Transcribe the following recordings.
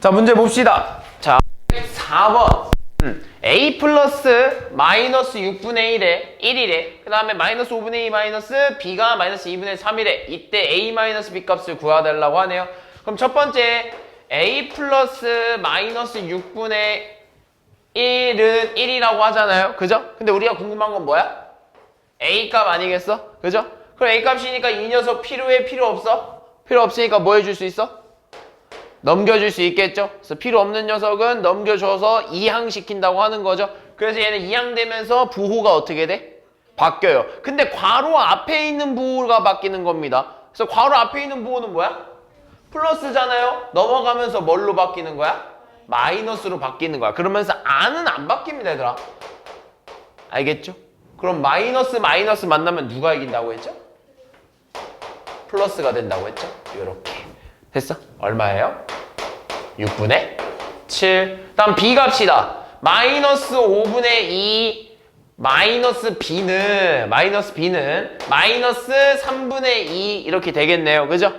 자, 문제 봅시다. 자, 4번. a 플러스 마이너스 6분의 1에 1이래. 그 다음에 마이너스 5분의 2 마이너스 b가 마이너스 2분의 3이래. 이때 a 마이너스 b 값을 구하달라고 하네요. 그럼 첫 번째 a 플러스 마이너스 6분의 1은 1이라고 하잖아요. 그죠? 근데 우리가 궁금한 건 뭐야? a 값 아니겠어? 그죠? 그럼 a 값이니까 이 녀석 필요해? 필요 없어? 필요 없으니까 뭐 해줄 수 있어? 넘겨줄 수 있겠죠? 그래서 필요 없는 녀석은 넘겨줘서 이항시킨다고 하는 거죠. 그래서 얘는 이항되면서 부호가 어떻게 돼? 바뀌어요. 근데 괄호 앞에 있는 부호가 바뀌는 겁니다. 그래서 괄호 앞에 있는 부호는 뭐야? 플러스잖아요. 넘어가면서 뭘로 바뀌는 거야? 마이너스로 바뀌는 거야. 그러면서 안은 안 바뀝니다, 얘들아. 알겠죠? 그럼 마이너스 마이너스 만나면 누가 이긴다고 했죠? 플러스가 된다고 했죠? 요렇게. 됐어? 얼마예요? 6분의 7. 다음 b 값이다. 마이너스 5분의 2 마이너스 b는 마이너스 3분의 2 이렇게 되겠네요. 그죠?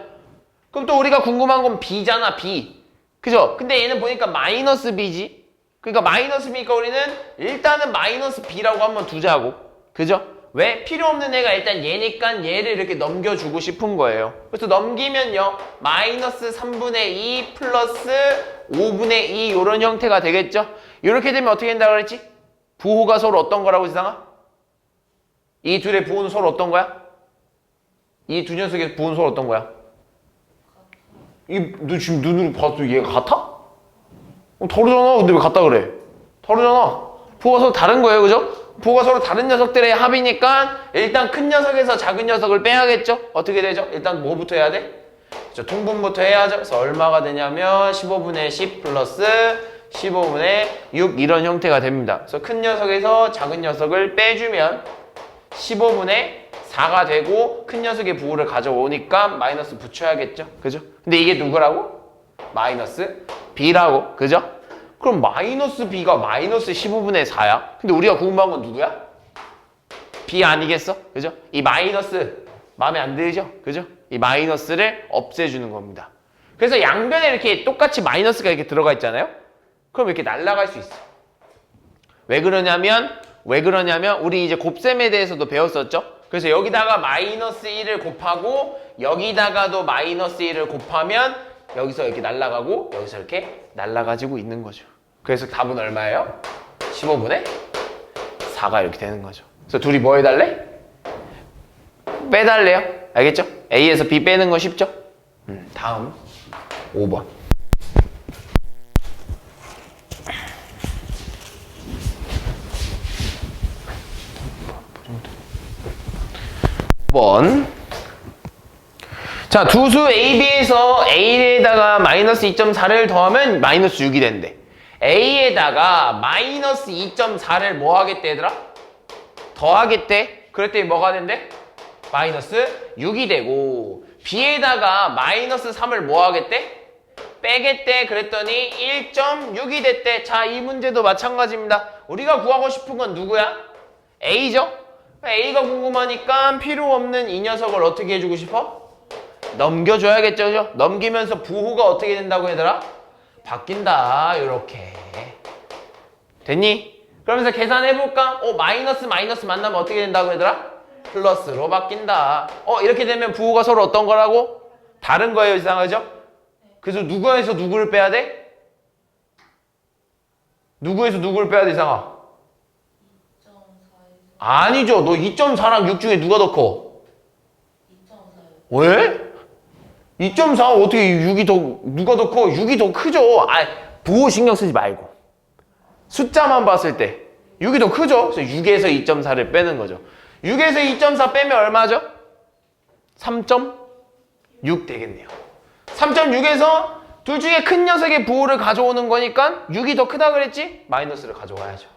그럼 또 우리가 궁금한 건 b잖아, b. 그죠? 근데 얘는 보니까 마이너스 b지. 그러니까 마이너스 b니까 우리는 일단은 마이너스 b라고 한번 두자고. 그죠? 왜? 필요 없는 애가 일단 얘니까 얘를 이렇게 넘겨주고 싶은 거예요. 그래서 넘기면요. 마이너스 3분의 2 플러스 5분의 2 이런 형태가 되겠죠? 이렇게 되면 어떻게 된다고 그랬지? 부호가 서로 어떤 거라고 지상아? 이 둘의 부호는 서로 어떤 거야? 이 두 녀석의 부호는 서로 어떤 거야? 너 지금 눈으로 봐도 얘가 같아? 다르잖아. 근데 왜 같다 그래? 다르잖아. 부호가 서로 다른 거예요. 그죠? 부호가 서로 다른 녀석들의 합이니까 일단 큰 녀석에서 작은 녀석을 빼야겠죠? 어떻게 되죠? 일단 뭐부터 해야 돼? 그렇죠, 통분부터 해야죠. 그래서 얼마가 되냐면 15분의 10 플러스 15분의 6 이런 형태가 됩니다. 그래서 큰 녀석에서 작은 녀석을 빼주면 15분의 4가 되고 큰 녀석의 부호를 가져오니까 마이너스 붙여야겠죠? 그죠? 근데 이게 누구라고? 마이너스 b라고. 그죠? 그럼 마이너스 b가 마이너스 15분의 4야? 근데 우리가 궁금한 건 누구야? b 아니겠어? 그죠? 이 마이너스 마음에 안 들죠? 그죠? 이 마이너스를 없애주는 겁니다. 그래서 양변에 이렇게 똑같이 마이너스가 이렇게 들어가 있잖아요? 그럼 이렇게 날아갈 수 있어. 왜 그러냐면 우리 이제 곱셈에 대해서도 배웠었죠? 그래서 여기다가 마이너스 1을 곱하고 여기다가도 마이너스 1을 곱하면 여기서 이렇게 날아가고 여기서 이렇게 날아가지고 있는 거죠. 그래서 답은 얼마예요? 15분의 4가 이렇게 되는 거죠. 그래서 둘이 뭐 해달래? 빼달래요. 알겠죠? A에서 B 빼는 거 쉽죠? 다음 5번. 5번. 자, 두수 AB에서 A에다가 마이너스 2.4를 더하면 마이너스 6이 된대. A에다가 마이너스 2.4를 뭐 하겠대, 얘들아? 더하겠대. 그랬더니 뭐가 된대? 마이너스 6이 되고, B에다가 마이너스 3을 뭐 하겠대? 빼겠대. 그랬더니 1.6이 됐대. 자, 이 문제도 마찬가지입니다. 우리가 구하고 싶은 건 누구야? A죠? A가 궁금하니까 필요 없는 이 녀석을 어떻게 해주고 싶어? 넘겨줘야겠죠, 그죠? 넘기면서 부호가 어떻게 된다고 얘들아? 바뀐다, 요렇게. 됐니? 그러면서 계산해볼까? 마이너스 마이너스 만나면 어떻게 된다고 얘들아? 플러스로 바뀐다. 이렇게 되면 부호가 서로 어떤 거라고? 다른 거예요, 이상하죠? 그래서 누구에서 누구를 빼야 돼? 누구에서 누구를 빼야 돼, 이상아? 아니죠. 너 2.4랑 6 중에 누가 더 커? 2.4요. 왜? 2.4 어떻게 6이 더 누가 더 커? 6이 더 크죠. 부호 신경 쓰지 말고 숫자만 봤을 때 6이 더 크죠. 그래서 6에서 2.4를 빼는 거죠. 6에서 2.4 빼면 얼마죠? 3.6 되겠네요. 3.6에서 둘 중에 큰 녀석의 부호를 가져오는 거니까 6이 더 크다 그랬지? 마이너스를 가져와야죠.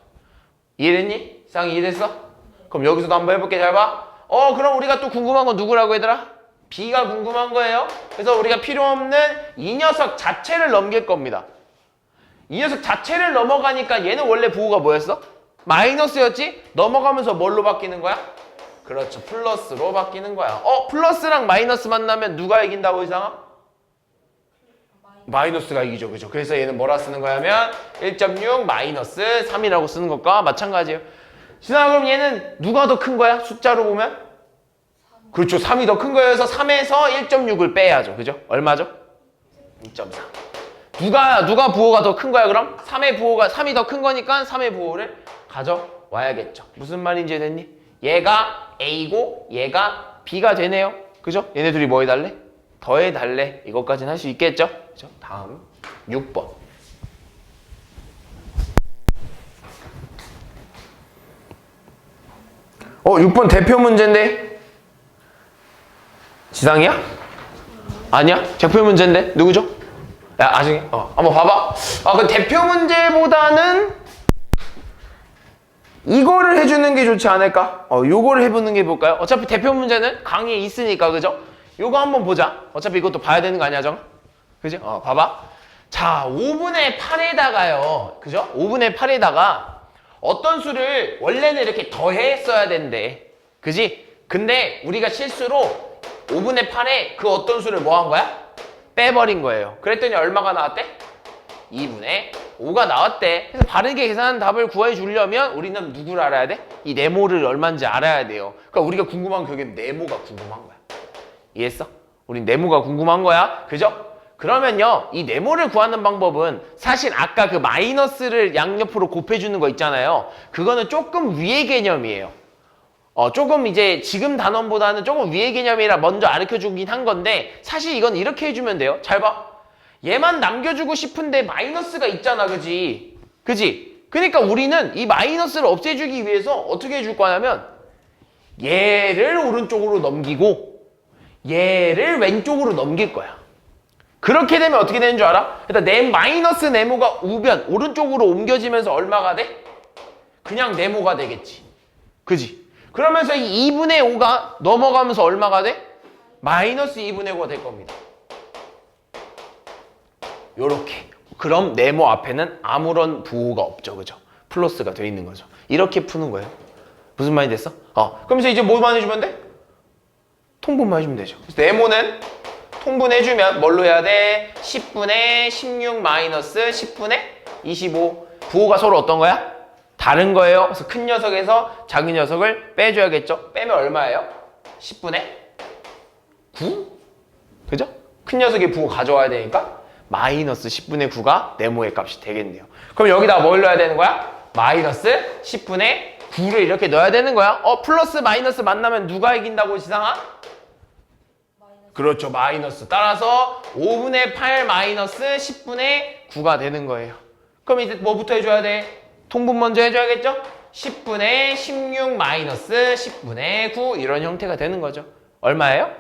이해됐니? 이상이 이해됐어? 그럼 여기서도 한번 해볼게. 잘 봐. 그럼 우리가 또 궁금한 건 누구라고 얘들아? B가 궁금한 거예요. 그래서 우리가 필요 없는 이 녀석 자체를 넘길 겁니다. 이 녀석 자체를 넘어가니까 얘는 원래 부호가 뭐였어? 마이너스였지? 넘어가면서 뭘로 바뀌는 거야? 그렇죠. 플러스로 바뀌는 거야. 플러스랑 마이너스 만나면 누가 이긴다고 이상아? 마이너스가 이기죠. 그죠? 그래서 얘는 뭐라 쓰는 거냐면 1.6 마이너스 3이라고 쓰는 것과 마찬가지예요. 지나가 그럼 얘는 누가 더 큰 거야? 숫자로 보면? 그렇죠. 3이 더 큰 거여서 3에서 1.6을 빼야죠. 그죠? 얼마죠? 2.4. 누가 부호가 더 큰 거야, 그럼? 3이 더 큰 거니까 3의 부호를 가져와야겠죠. 무슨 말인지 이해됐니? 얘가 A고 얘가 B가 되네요. 그죠? 얘네 둘이 뭐 해달래? 더해달래. 이것까지는 할 수 있겠죠? 그죠? 다음 6번. 6번 대표 문제인데? 지상이야? 아니야? 대표 문제인데? 누구죠? 야, 아직, 한번 봐봐. 그 대표 문제보다는 이거를 해주는 게 좋지 않을까? 요거를 해보는 게 볼까요? 어차피 대표 문제는 강의에 있으니까, 그죠? 요거 한번 보자. 어차피 이것도 봐야 되는 거 아니야, 정? 그지? 봐봐. 자, 5분의 8에다가요. 그죠? 5분의 8에다가 어떤 수를 원래는 이렇게 더했어야 된대. 그지? 근데 우리가 실수로 5분의 8에 그 어떤 수를 뭐 한 거야? 빼버린 거예요. 그랬더니 얼마가 나왔대? 2분의 5가 나왔대. 그래서 바르게 계산한 답을 구해 주려면 우리는 누구를 알아야 돼? 이 네모를 얼마인지 알아야 돼요. 그러니까 우리가 궁금한 게 결국엔 네모가 궁금한 거야. 이해했어? 우린 네모가 궁금한 거야. 그죠? 그러면요, 이 네모를 구하는 방법은 사실 아까 그 마이너스를 양옆으로 곱해주는 거 있잖아요. 그거는 조금 위의 개념이에요. 조금 이제 지금 단원보다는 조금 위의 개념이라 먼저 가르쳐주긴 한 건데 사실 이건 이렇게 해주면 돼요. 잘 봐. 얘만 남겨주고 싶은데 마이너스가 있잖아. 그지? 그지? 그러니까 우리는 이 마이너스를 없애주기 위해서 어떻게 해줄 거냐면 얘를 오른쪽으로 넘기고 얘를 왼쪽으로 넘길 거야. 그렇게 되면 어떻게 되는 줄 알아? 일단 마이너스 네모가 우변 오른쪽으로 옮겨지면서 얼마가 돼? 그냥 네모가 되겠지. 그지? 그러면서 이 2분의 5가 넘어가면서 얼마가 돼? 마이너스 2분의 5가 될 겁니다. 요렇게. 그럼 네모 앞에는 아무런 부호가 없죠. 그죠? 플러스가 돼 있는 거죠. 이렇게 푸는 거예요. 무슨 말이 됐어? 그러면서 이제 뭐만 해주면 돼? 통분만 해주면 되죠. 그래서 네모는 통분해주면 뭘로 해야 돼? 10분의 16 마이너스 10분의 25. 부호가 서로 어떤 거야? 다른 거예요. 그래서 큰 녀석에서 작은 녀석을 빼줘야겠죠? 빼면 얼마예요? 10분의 9? 그죠? 큰 녀석의 부호 가져와야 되니까 마이너스 10분의 9가 네모의 값이 되겠네요. 그럼 여기다 뭘 넣어야 되는 거야? 마이너스 10분의 9를 이렇게 넣어야 되는 거야. 플러스 마이너스 만나면 누가 이긴다고, 지상아? 그렇죠. 마이너스. 따라서 5분의 8 마이너스 10분의 9가 되는 거예요. 그럼 이제 뭐부터 해줘야 돼? 통분 먼저 해줘야겠죠? 10분의 16 마이너스 10분의 9 이런 형태가 되는 거죠. 얼마예요?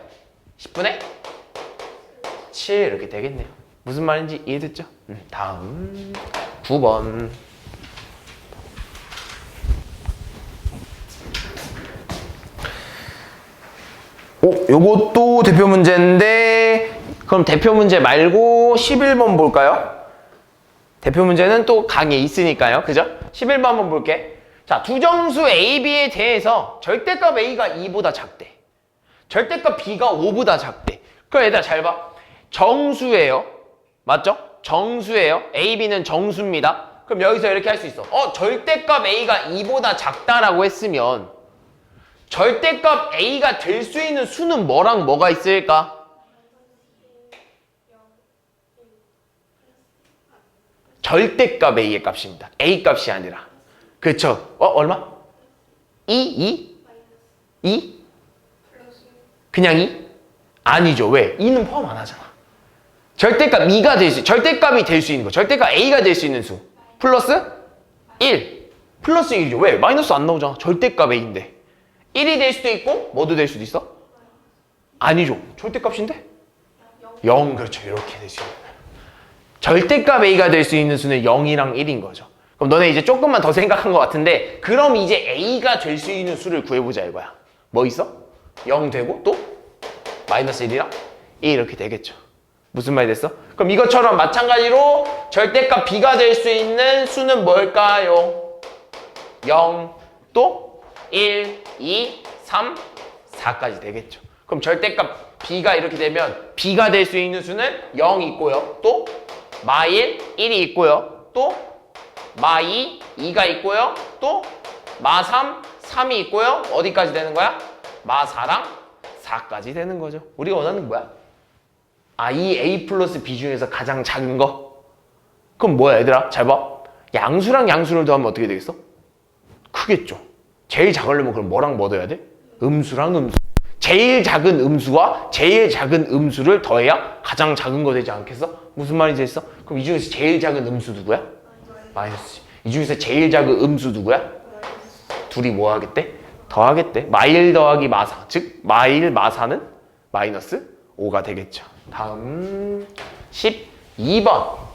10분의 7 이렇게 되겠네요. 무슨 말인지 이해됐죠? 다음 9번. 요것도 대표 문제인데 그럼 대표 문제 말고 11번 볼까요? 대표 문제는 또 강의에 있으니까요. 그죠? 11번 한번 볼게. 자, 두 정수 A, B에 대해서 절대값 A가 2보다 작대. 절대값 B가 5보다 작대. 그럼 얘들아 잘 봐. 정수예요. 맞죠? 정수예요. A, B는 정수입니다. 그럼 여기서 이렇게 할 수 있어. 절대값 A가 2보다 작다라고 했으면 절대값 A가 될 수 있는 수는 뭐랑 뭐가 있을까? 절대값 A의 값입니다. A 값이 아니라. 그쵸? 얼마? 2? 그냥 2? 아니죠. 왜? 2는 포함 안 하잖아. 절대값 2가 될 수, 절대값이 될 수 있는 거. 절대값 A가 될 수 있는 수. 플러스 1. 플러스 1이죠. 왜? 마이너스 안 나오잖아. 절대값 A인데. 1이 될 수도 있고, 뭐도 될 수도 있어? 아니죠. 절대값인데? 0. 그렇죠. 이렇게 될 수 있는. 절대값 A가 될 수 있는 수는 0이랑 1인 거죠. 그럼 너네 이제 조금만 더 생각한 것 같은데 그럼 이제 A가 될 수 있는 수를 구해보자 이거야. 뭐 있어? 0 되고 또 마이너스 1이랑 1 이렇게 되겠죠. 무슨 말이 됐어? 그럼 이것처럼 마찬가지로 절대값 B가 될 수 있는 수는 뭘까요? 0, 또 1, 2, 3, 4까지 되겠죠. 그럼 절대값 b가 이렇게 되면 b가 될 수 있는 수는 0 있고요. 또 마1, 1이 있고요. 또 마2, 2가 있고요. 또 마3, 3이 있고요. 어디까지 되는 거야? 마4랑 4까지 되는 거죠. 우리가 원하는 게 뭐야? 이 a 플러스 b 중에서 가장 작은 거. 그럼 뭐야 얘들아? 잘 봐. 양수랑 양수를 더하면 어떻게 되겠어? 크겠죠. 제일 작으려면 그럼 뭐랑 뭐 더해야 돼? 음수랑 음수. 제일 작은 음수와 제일 작은 음수를 더해야 가장 작은 거 되지 않겠어? 무슨 말인지 했어? 그럼 이 중에서 제일 작은 음수 누구야? 마이너스. 이 중에서 제일 작은 음수 누구야? 둘이 뭐 하겠대? 더하겠대. 마1 더하기 마4. 즉 마1 마4는 마이너스 5가 되겠죠. 다음 12번.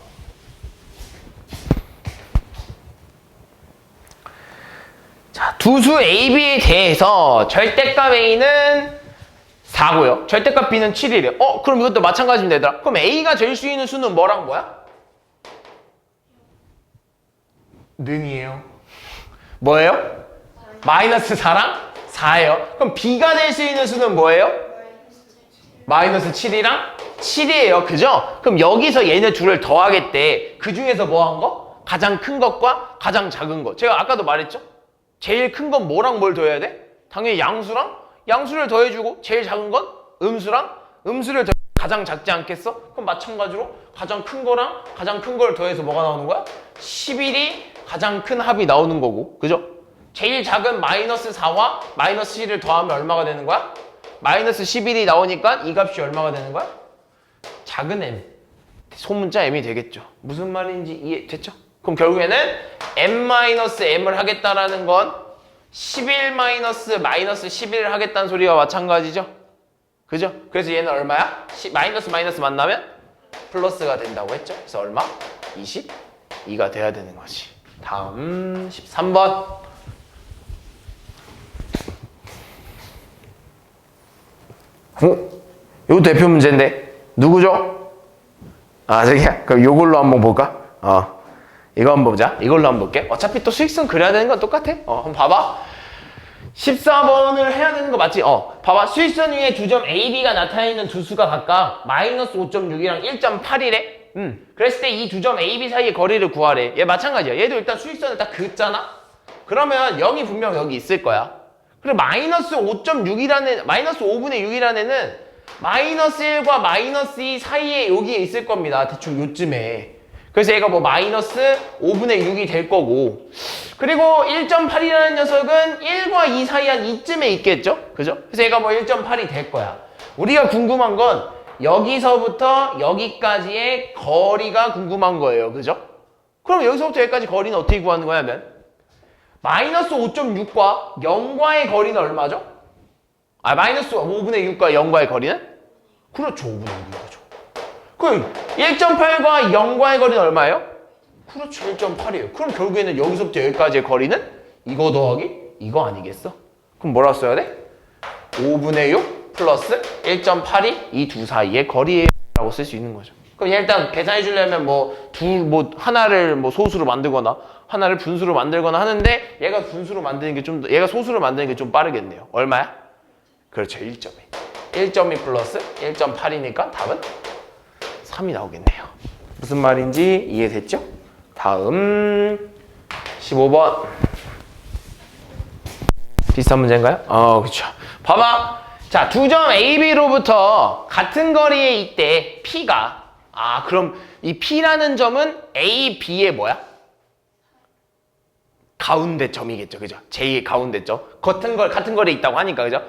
자, 두수 AB에 대해서 절대값 A는 4고요. 절대값 B는 7이래요. 그럼 이것도 마찬가지면 되더라. 그럼 A가 될 수 있는 수는 뭐랑 뭐야? 능이에요. 뭐예요? 마이너스 4랑 4예요. 그럼 B가 될 수 있는 수는 뭐예요? 마이너스 7이랑 7이에요. 그죠? 그럼 여기서 얘네 둘을 더하겠대. 그 중에서 뭐 한 거? 가장 큰 것과 가장 작은 거. 제가 아까도 말했죠? 제일 큰 건 뭐랑 뭘 더해야 돼? 당연히 양수랑 양수를 더해주고 제일 작은 건 음수랑 음수를 더해 가장 작지 않겠어? 그럼 마찬가지로 가장 큰 거랑 가장 큰 걸 더해서 뭐가 나오는 거야? 11이 가장 큰 합이 나오는 거고. 그죠? 제일 작은 마이너스 4와 마이너스 7을 더하면 얼마가 되는 거야? 마이너스 11이 나오니까 이 값이 얼마가 되는 거야? 작은 m. 소문자 m이 되겠죠. 무슨 말인지 이해됐죠? 그럼 결국에는 m-m을 하겠다라는 건 11 마이너스 11을 하겠다는 소리와 마찬가지죠? 그죠? 그래서 얘는 얼마야? 마이너스 마이너스 만나면 플러스가 된다고 했죠? 그래서 얼마? 22가 돼야 되는 거지. 다음 13번. 이거 대표 문제인데 누구죠? 저기야. 그럼 요걸로 한번 볼까? 이거 한번 보자. 이걸로 한번 볼게. 어차피 또 수익성 그려야 되는 건 똑같아. 한번 봐봐. 14번을 해야 되는 거 맞지? 봐봐. 수익선 위에 두 점 A, B가 나타나 있는 두 수가 각각 마이너스 5.6이랑 1.8이래. 그랬을 때 이 두 점 A, B 사이의 거리를 구하래. 얘 마찬가지야. 얘도 일단 수익선을 딱 긋잖아? 그러면 0이 분명 여기 있을 거야. 그리고 마이너스 5.6이라는, 마이너스 5분의 6이라는 애는 마이너스 1과 마이너스 2 사이에 여기에 있을 겁니다. 대충 요쯤에. 그래서 얘가 뭐 마이너스 5분의 6이 될 거고, 그리고 1.8이라는 녀석은 1과 2 사이 한 이쯤에 있겠죠? 그죠? 그래서 얘가 뭐 1.8이 될 거야. 우리가 궁금한 건 여기서부터 여기까지의 거리가 궁금한 거예요. 그죠? 그럼 여기서부터 여기까지 거리는 어떻게 구하는 거냐면 마이너스 5.6과 0과의 거리는 얼마죠? 마이너스 5분의 6과 0과의 거리는? 그렇죠. 5분의 6이죠. 그럼 1.8과 0과의 거리는 얼마예요? 그렇죠. 1.8이에요. 그럼 결국에는 여기서부터 여기까지의 거리는 이거 더하기 이거 아니겠어? 그럼 뭐라 써야 돼? 5분의 6 플러스 1.8이 이 두 사이의 거리예요 라고 쓸 수 있는 거죠. 그럼 일단 계산해 주려면 하나를 소수로 만들거나 하나를 분수로 만들거나 하는데 얘가 분수로 만드는 게 얘가 소수로 만드는 게 좀 빠르겠네요. 얼마야? 그렇죠. 1.2. 1.2 플러스 1.8이니까 답은 3이 나오겠네요. 무슨 말인지 이해됐죠? 다음 15번. 비슷한 문제인가요? 그렇죠. 봐봐. 자, 두 점 A, B로부터 같은 거리에 있대. P가. 그럼 이 P라는 점은 A, B의 뭐야? 가운데 점이겠죠. 그죠? 제일 가운데 점. 같은 거리에 있다고 하니까. 그죠?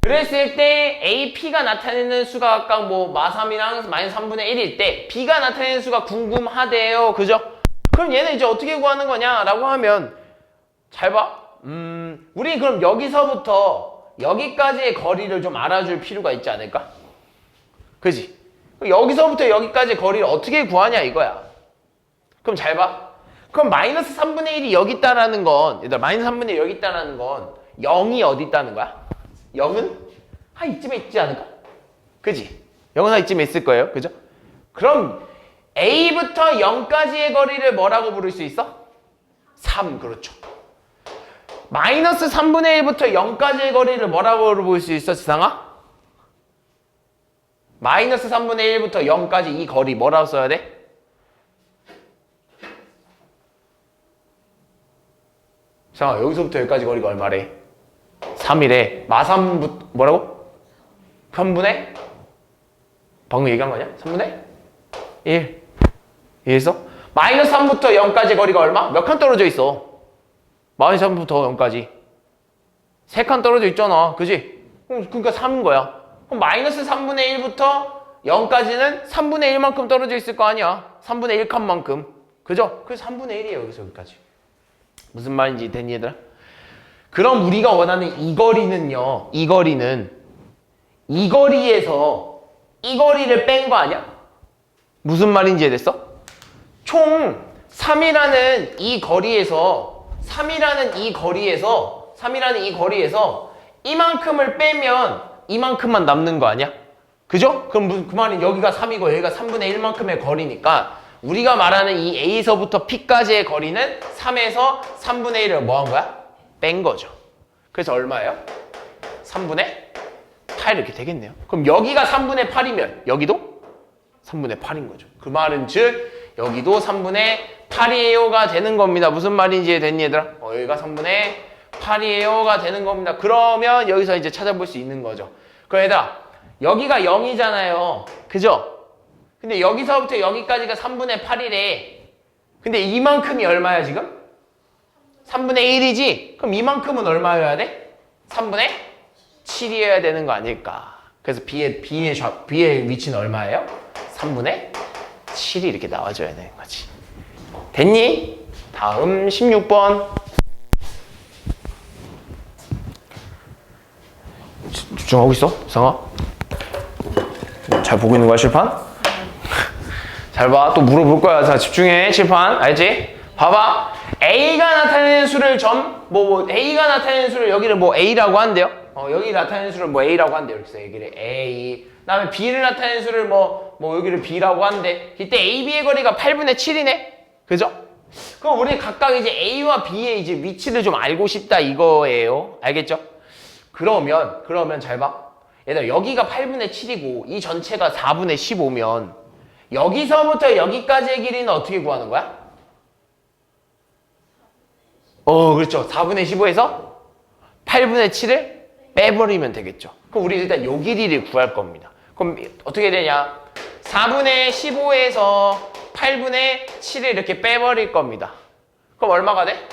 그랬을 때 AP가 나타내는 수가 각각 마3이랑 마이너스 3분의 1일 때 B가 나타내는 수가 궁금하대요. 그죠? 그럼 얘는 이제 어떻게 구하는 거냐라고 하면 잘 봐. 우리 그럼 여기서부터 여기까지의 거리를 좀 알아줄 필요가 있지 않을까? 그지? 여기서부터 여기까지의 거리를 어떻게 구하냐 이거야. 그럼 잘 봐. 그럼 마이너스 3분의 1이 여기 있다라는 건, 얘들아, 마이너스 3분의 1이 여기 있다라는 건 0이 어디 있다는 거야? 0은 이쯤에 있지 않을까? 그지? 0은 이쯤에 있을 거예요. 그죠? 그럼 A부터 0까지의 거리를 뭐라고 부를 수 있어? 3, 그렇죠. 마이너스 3분의 1부터 0까지의 거리를 뭐라고 부를 수 있어, 지상아? 마이너스 3분의 1부터 0까지 이 거리 뭐라고 써야 돼? 자, 여기서부터 여기까지 거리가 얼마래? 3이래. 마삼부 뭐라고? 3분의? 방금 얘기한 거 아니야? 3분의 1. 이해했어? 마이너스 3부터 0까지 거리가 얼마? 몇 칸 떨어져 있어? 마이너스 3부터 0까지 3칸 떨어져 있잖아. 그지? 그러니까 3인 거야. 그럼 마이너스 3분의 1부터 0까지는 3분의 1만큼 떨어져 있을 거 아니야. 3분의 1칸만큼. 그죠? 그래서 3분의 1이에요. 여기서 여기까지. 무슨 말인지 됐니 얘들아? 그럼 우리가 원하는 이 거리는요. 이 거리는 이 거리에서 이 거리를 뺀 거 아니야? 무슨 말인지 이해됐어? 총 3이라는 이 거리에서 이만큼을 빼면 이만큼만 남는 거 아니야? 그죠? 그럼 그 말은 여기가 3이고 여기가 3분의 1만큼의 거리니까 우리가 말하는 이 A서부터 P까지의 거리는 3에서 3분의 1을 뭐 한 거야? 뺀 거죠. 그래서 얼마예요? 3분의 8 이렇게 되겠네요. 그럼 여기가 3분의 8이면 여기도 3분의 8인 거죠. 그 말은 즉 여기도 3분의 8이에요가 되는 겁니다. 무슨 말인지 됐니 얘들아? 여기가 3분의 8이에요가 되는 겁니다. 그러면 여기서 이제 찾아볼 수 있는 거죠. 그럼 얘들아 여기가 0이잖아요. 그죠? 근데 여기서부터 여기까지가 3분의 8이래. 근데 이만큼이 얼마야 지금? 3분의 1이지? 그럼 이만큼은 얼마여야 돼? 3분의 7이어야 되는 거 아닐까? 그래서 B의 위치는 얼마예요? 3분의 7이 이렇게 나와줘야 되는 거지. 됐니? 다음 16번. 집중하고 있어? 상아? 잘 보고 있는 거야 실판? 잘 봐. 또 물어볼 거야. 자, 집중해. 칠판. 알지? 봐봐. A가 나타내는 수를 A가 나타내는 수를 여기를 뭐 A라고 한대요. 여기 나타내는 수를 뭐 A라고 한대요. 이렇게 써. 여기를 A. 그다음에 B를 나타내는 수를 뭐 여기를 B라고 한대. 이때 A, B의 거리가 8분의 7이네. 그죠? 그럼 우리 각각 이제 A와 B의 이제 위치를 좀 알고 싶다 이거예요. 알겠죠? 그러면 잘 봐. 얘들아, 여기가 8분의 7이고 이 전체가 4분의 15면 여기서부터 여기까지의 길이는 어떻게 구하는 거야? 그렇죠. 4분의 15에서 8분의 7을 빼버리면 되겠죠. 그럼 우리 일단 요 길이를 구할 겁니다. 그럼 어떻게 되냐? 4분의 15에서 8분의 7을 이렇게 빼버릴 겁니다. 그럼 얼마가 돼?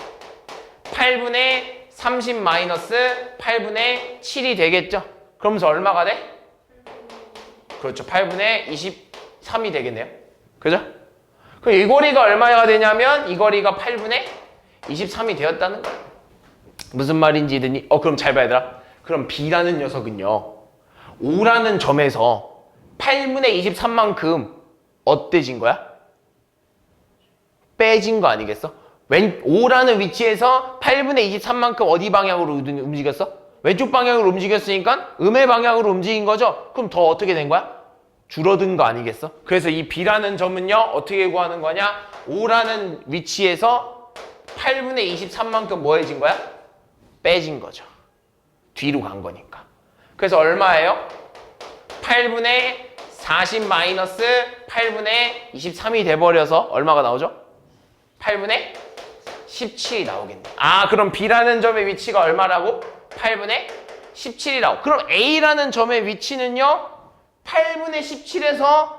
8분의 30 마이너스 8분의 7이 되겠죠? 그러면서 얼마가 돼? 그렇죠. 8분의 23이 되겠네요. 그죠? 그럼 이 거리가 얼마가 되냐면 이 거리가 8분의 23이 되었다는 거야. 무슨 말인지 듣니? 그럼 잘 봐야 얘들아. 그럼 B라는 녀석은요. 5라는 점에서 8분의 23만큼 어때진 거야? 빼진 거 아니겠어? 5라는 위치에서 8분의 23만큼 어디 방향으로 움직였어? 왼쪽 방향으로 움직였으니까 음의 방향으로 움직인 거죠? 그럼 더 어떻게 된 거야? 줄어든 거 아니겠어? 그래서 이 B라는 점은요. 어떻게 구하는 거냐? 5라는 위치에서 8분의 23만큼 뭐 해진 거야? 빼진 거죠. 뒤로 간 거니까. 그래서 얼마예요? 8분의 40 마이너스 8분의 23이 돼버려서 얼마가 나오죠? 8분의 17이 나오겠네. 그럼 B라는 점의 위치가 얼마라고? 8분의 17이라고. 그럼 A라는 점의 위치는요? 8분의 17에서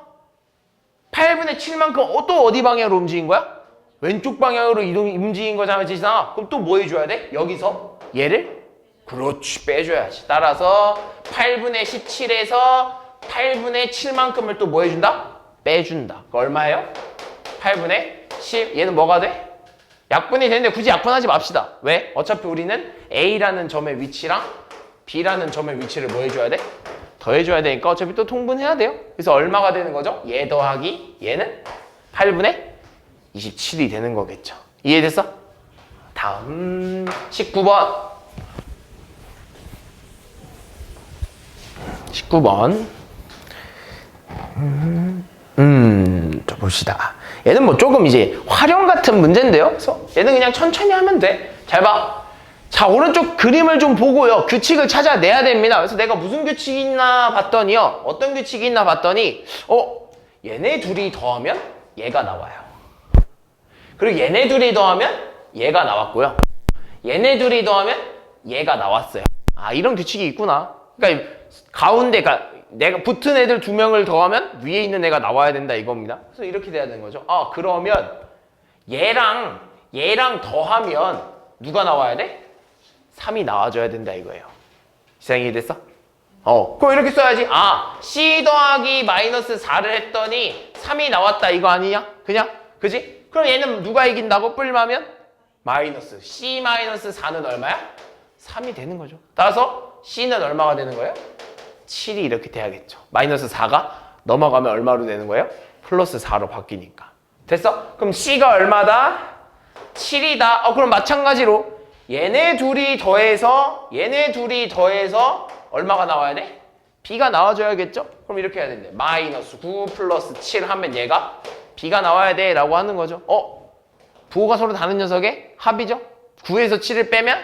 8분의 7만큼 또 어디 방향으로 움직인 거야? 왼쪽 방향으로 움직인 거잖아. 그럼 또 뭐 해줘야 돼? 여기서 얘를? 그렇지, 빼줘야지. 따라서 8분의 17에서 8분의 7만큼을 또 뭐 해준다? 빼준다. 그 얼마예요? 8분의 10. 얘는 뭐가 돼? 약분이 되는데 굳이 약분하지 맙시다. 왜? 어차피 우리는 A라는 점의 위치랑 B라는 점의 위치를 뭐 해줘야 돼? 더해줘야 되니까 어차피 또 통분해야 돼요. 그래서 얼마가 되는 거죠? 얘 더하기 얘는 8분의 27이 되는 거겠죠. 이해됐어? 다음 19번. 19번. 자 봅시다. 얘는 뭐 조금 이제 활용 같은 문제인데요. 그래서 얘는 그냥 천천히 하면 돼. 잘 봐. 자, 오른쪽 그림을 좀 보고요. 규칙을 찾아내야 됩니다. 그래서 내가 무슨 규칙이 있나 봤더니요. 어떤 규칙이 있나 봤더니 얘네 둘이 더하면 얘가 나와요. 그리고 얘네 둘이 더하면 얘가 나왔고요. 얘네 둘이 더하면 얘가 나왔어요. 아, 이런 규칙이 있구나. 그러니까 가운데, 그러니까 내가 붙은 애들 2명을 더하면 위에 있는 애가 나와야 된다 이겁니다. 그래서 이렇게 돼야 되는 거죠. 아, 그러면 얘랑 더하면 누가 나와야 돼? 3이 나와줘야 된다 이거예요. 이상이 됐어? 그럼 이렇게 써야지. 아, C 더하기 마이너스 4를 했더니 3이 나왔다 이거 아니냐? 그냥? 그지? 그럼 얘는 누가 이긴다고? 뿔마면? 마이너스. C 마이너스 4는 얼마야? 3이 되는 거죠. 따라서 C는 얼마가 되는 거예요? 7이 이렇게 돼야겠죠. 마이너스 4가 넘어가면 얼마로 되는 거예요? 플러스 4로 바뀌니까. 됐어? 그럼 C가 얼마다? 7이다. 그럼 마찬가지로 얘네 둘이 더해서 얼마가 나와야 돼? B가 나와줘야겠죠? 그럼 이렇게 해야 되는데 마이너스 9 플러스 7 하면 얘가 B가 나와야 돼 라고 하는 거죠. 부호가 서로 다른 녀석의 합이죠? 9에서 7을 빼면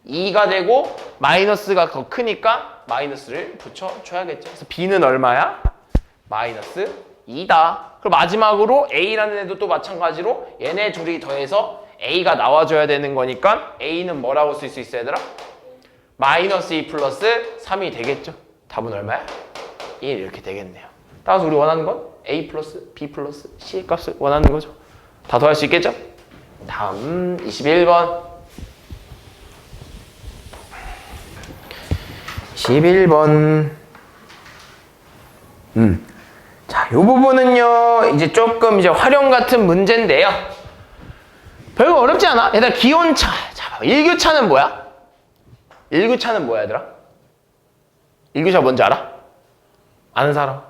2가 되고 마이너스가 더 크니까 마이너스를 붙여줘야겠죠. 그래서 B는 얼마야? 마이너스 2다. 그럼 마지막으로 A라는 애도 또 마찬가지로 얘네 둘이 더해서 A가 나와줘야 되는 거니까 A는 뭐라고 쓸 수 있어 얘들아? 마이너스 2 플러스 3이 되겠죠. 답은 얼마야? 1 이렇게 되겠네요. 따라서 우리 원하는 건 A 플러스 B 플러스 C 값을 원하는 거죠. 다 더할 수 있겠죠? 다음 21번 21번 자, 요 부분은요 이제 조금 이제 활용 같은 문제인데요. 별거 어렵지 않아. 얘들아, 기온차. 자, 일교차는 뭐야? 일교차는 뭐야 얘들아? 일교차 뭔지 알아? 아는 사람?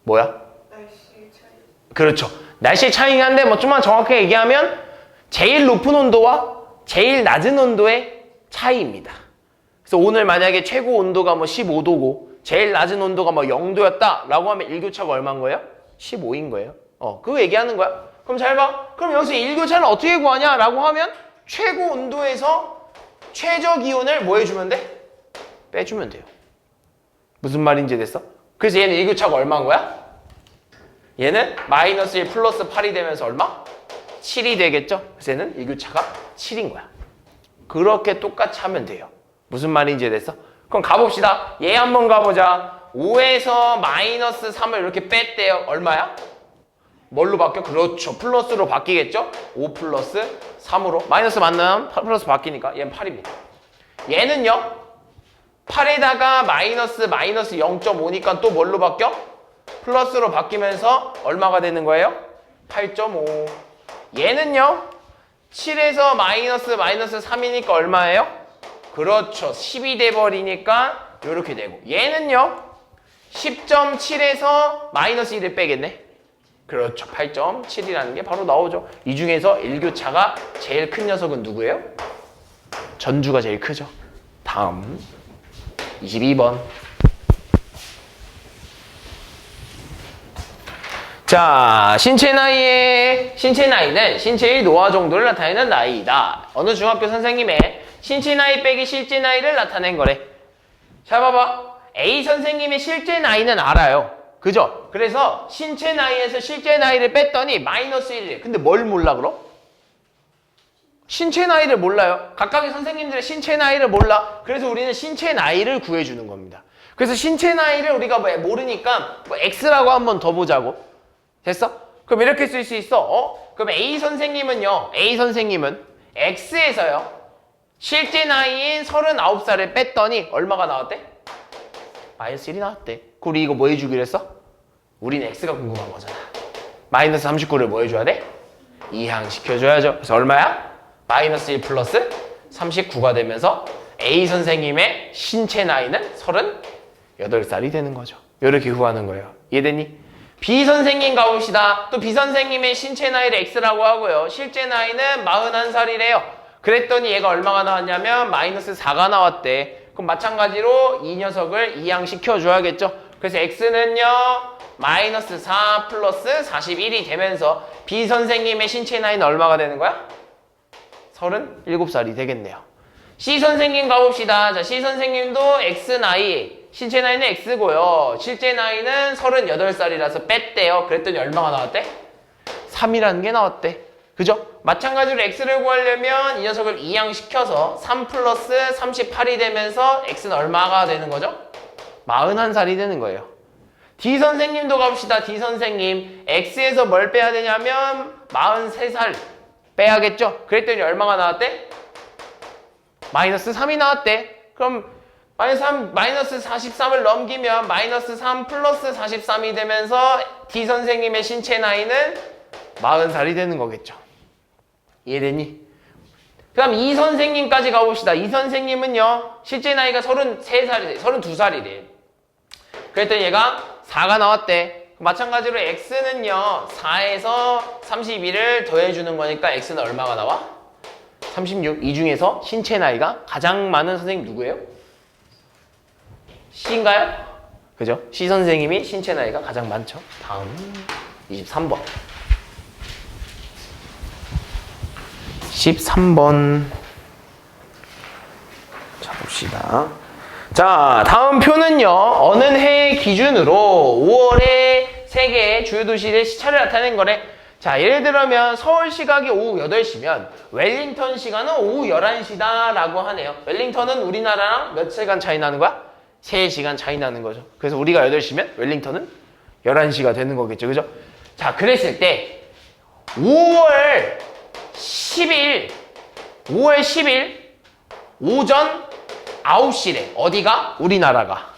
뭐야? 날씨 차이. 그렇죠. 날씨 차이긴 한데 뭐 좀만 정확하게 얘기하면 제일 높은 온도와 제일 낮은 온도의 차이입니다. 그래서 오늘 만약에 최고 온도가 뭐 15도고 제일 낮은 온도가 뭐 0도였다 라고 하면 일교차가 얼마인 거예요? 15인 거예요. 그거 얘기하는 거야. 그럼 잘 봐. 그럼 여기서 일교차는 어떻게 구하냐 라고 하면 최고 온도에서 최저 기온을 뭐 해주면 돼? 빼주면 돼요. 무슨 말인지 됐어? 그래서 얘는 일교차가 얼마인 거야? 얘는 마이너스 1 플러스 8이 되면서 얼마? 7이 되겠죠? 그래서 얘는 일교차가 7인 거야. 그렇게 똑같이 하면 돼요. 무슨 말인지 됐어? 그럼 가봅시다. 얘 한번 가보자. 5에서 마이너스 3을 이렇게 뺐대요. 얼마야? 뭘로 바뀌어? 그렇죠. 플러스로 바뀌겠죠? 5 플러스 3으로. 마이너스 만나면 플러스 바뀌니까 얘는 8입니다. 얘는요. 8에다가 마이너스 0.5니까 또 뭘로 바뀌어? 플러스로 바뀌면서 얼마가 되는 거예요? 8.5. 얘는요. 7에서 마이너스 3이니까 얼마예요? 그렇죠. 10이 돼버리니까 이렇게 되고. 얘는요. 10.7에서 마이너스 1을 빼겠네. 그렇죠. 8.7이라는 게 바로 나오죠. 이 중에서 일교차가 제일 큰 녀석은 누구예요? 전주가 제일 크죠. 다음 22번. 자, 신체 나이는 신체의 노화 정도를 나타내는 나이이다. 어느 중학교 선생님의 신체 나이 빼기 실제 나이를 나타낸 거래. 자, 봐봐. A 선생님의 실제 나이는 알아요. 그죠? 그래서 신체 나이에서 실제 나이를 뺐더니 마이너스 1이래. 근데 뭘 몰라 그럼? 신체 나이를 몰라요. 각각의 선생님들의 신체 나이를 몰라. 그래서 우리는 신체 나이를 구해주는 겁니다. 그래서 신체 나이를 우리가 모르니까 X라고 한번 더 보자고. 됐어? 그럼 이렇게 쓸 수 있어. 그럼 A 선생님은요. A 선생님은 X에서요. 실제 나이인 39살을 뺐더니 얼마가 나왔대? 마이너스 1이 나왔대. 우리 이거 뭐 해주기로 했어? 우린 X가 궁금한 거잖아. 마이너스 39를 뭐 해줘야 돼? 이항시켜줘야죠. 그래서 얼마야? 마이너스 1 플러스 39가 되면서 A 선생님의 신체 나이는 38살이 되는 거죠. 이렇게 구하는 거예요. 이해됐니? B 선생님 가봅시다. 또 B 선생님의 신체 나이를 X라고 하고요. 실제 나이는 41살이래요. 그랬더니 얘가 얼마가 나왔냐면 마이너스 4가 나왔대. 그럼 마찬가지로 이 녀석을 이항시켜줘야겠죠. 그래서 X는요. 마이너스 4 플러스 41이 되면서 B 선생님의 신체 나이는 얼마가 되는 거야? 37살이 되겠네요. C 선생님 가봅시다. 자, C 선생님도 X 나이, 신체 나이는 X고요. 실제 나이는 38살이라서 뺐대요. 그랬더니 얼마가 나왔대? 3이라는 게 나왔대. 그죠? 마찬가지로 X를 구하려면 이 녀석을 이항시켜서 3 플러스 38이 되면서 X는 얼마가 되는 거죠? 41살이 되는 거예요. D 선생님도 가봅시다. D 선생님 X에서 뭘 빼야 되냐면 43살 빼야겠죠? 그랬더니 얼마가 나왔대? 마이너스 3이 나왔대. 그럼 마이너스 43을 넘기면 마이너스 3 플러스 43이 되면서 D 선생님의 신체 나이는 40살이 되는 거겠죠. 이해되니? 그 다음 이 선생님까지 가봅시다. 이 선생님은요 실제 나이가 32살이래. 그랬더니 얘가 4가 나왔대. 마찬가지로 X는요 4에서 32를 더해주는 거니까 X는 얼마가 나와? 36. 이 중에서 신체 나이가 가장 많은 선생님 누구예요? C인가요? 그죠? C 선생님이 신체 나이가 가장 많죠. 다음 23번 13번 자 봅시다. 자 다음 표는요 어느 해 기준으로 5월에 세계의 주요 도시의 시차를 나타낸 거래. 자 예를 들면 서울 시각이 오후 8시면 웰링턴 시간은 오후 11시다 라고 하네요. 웰링턴은 우리나라랑 몇 시간 차이 나는 거야? 3시간 차이 나는 거죠. 그래서 우리가 8시면 웰링턴은 11시가 되는 거겠죠. 그죠? 자 그랬을 때 5월 10일 오전 9시래. 어디가? 우리나라가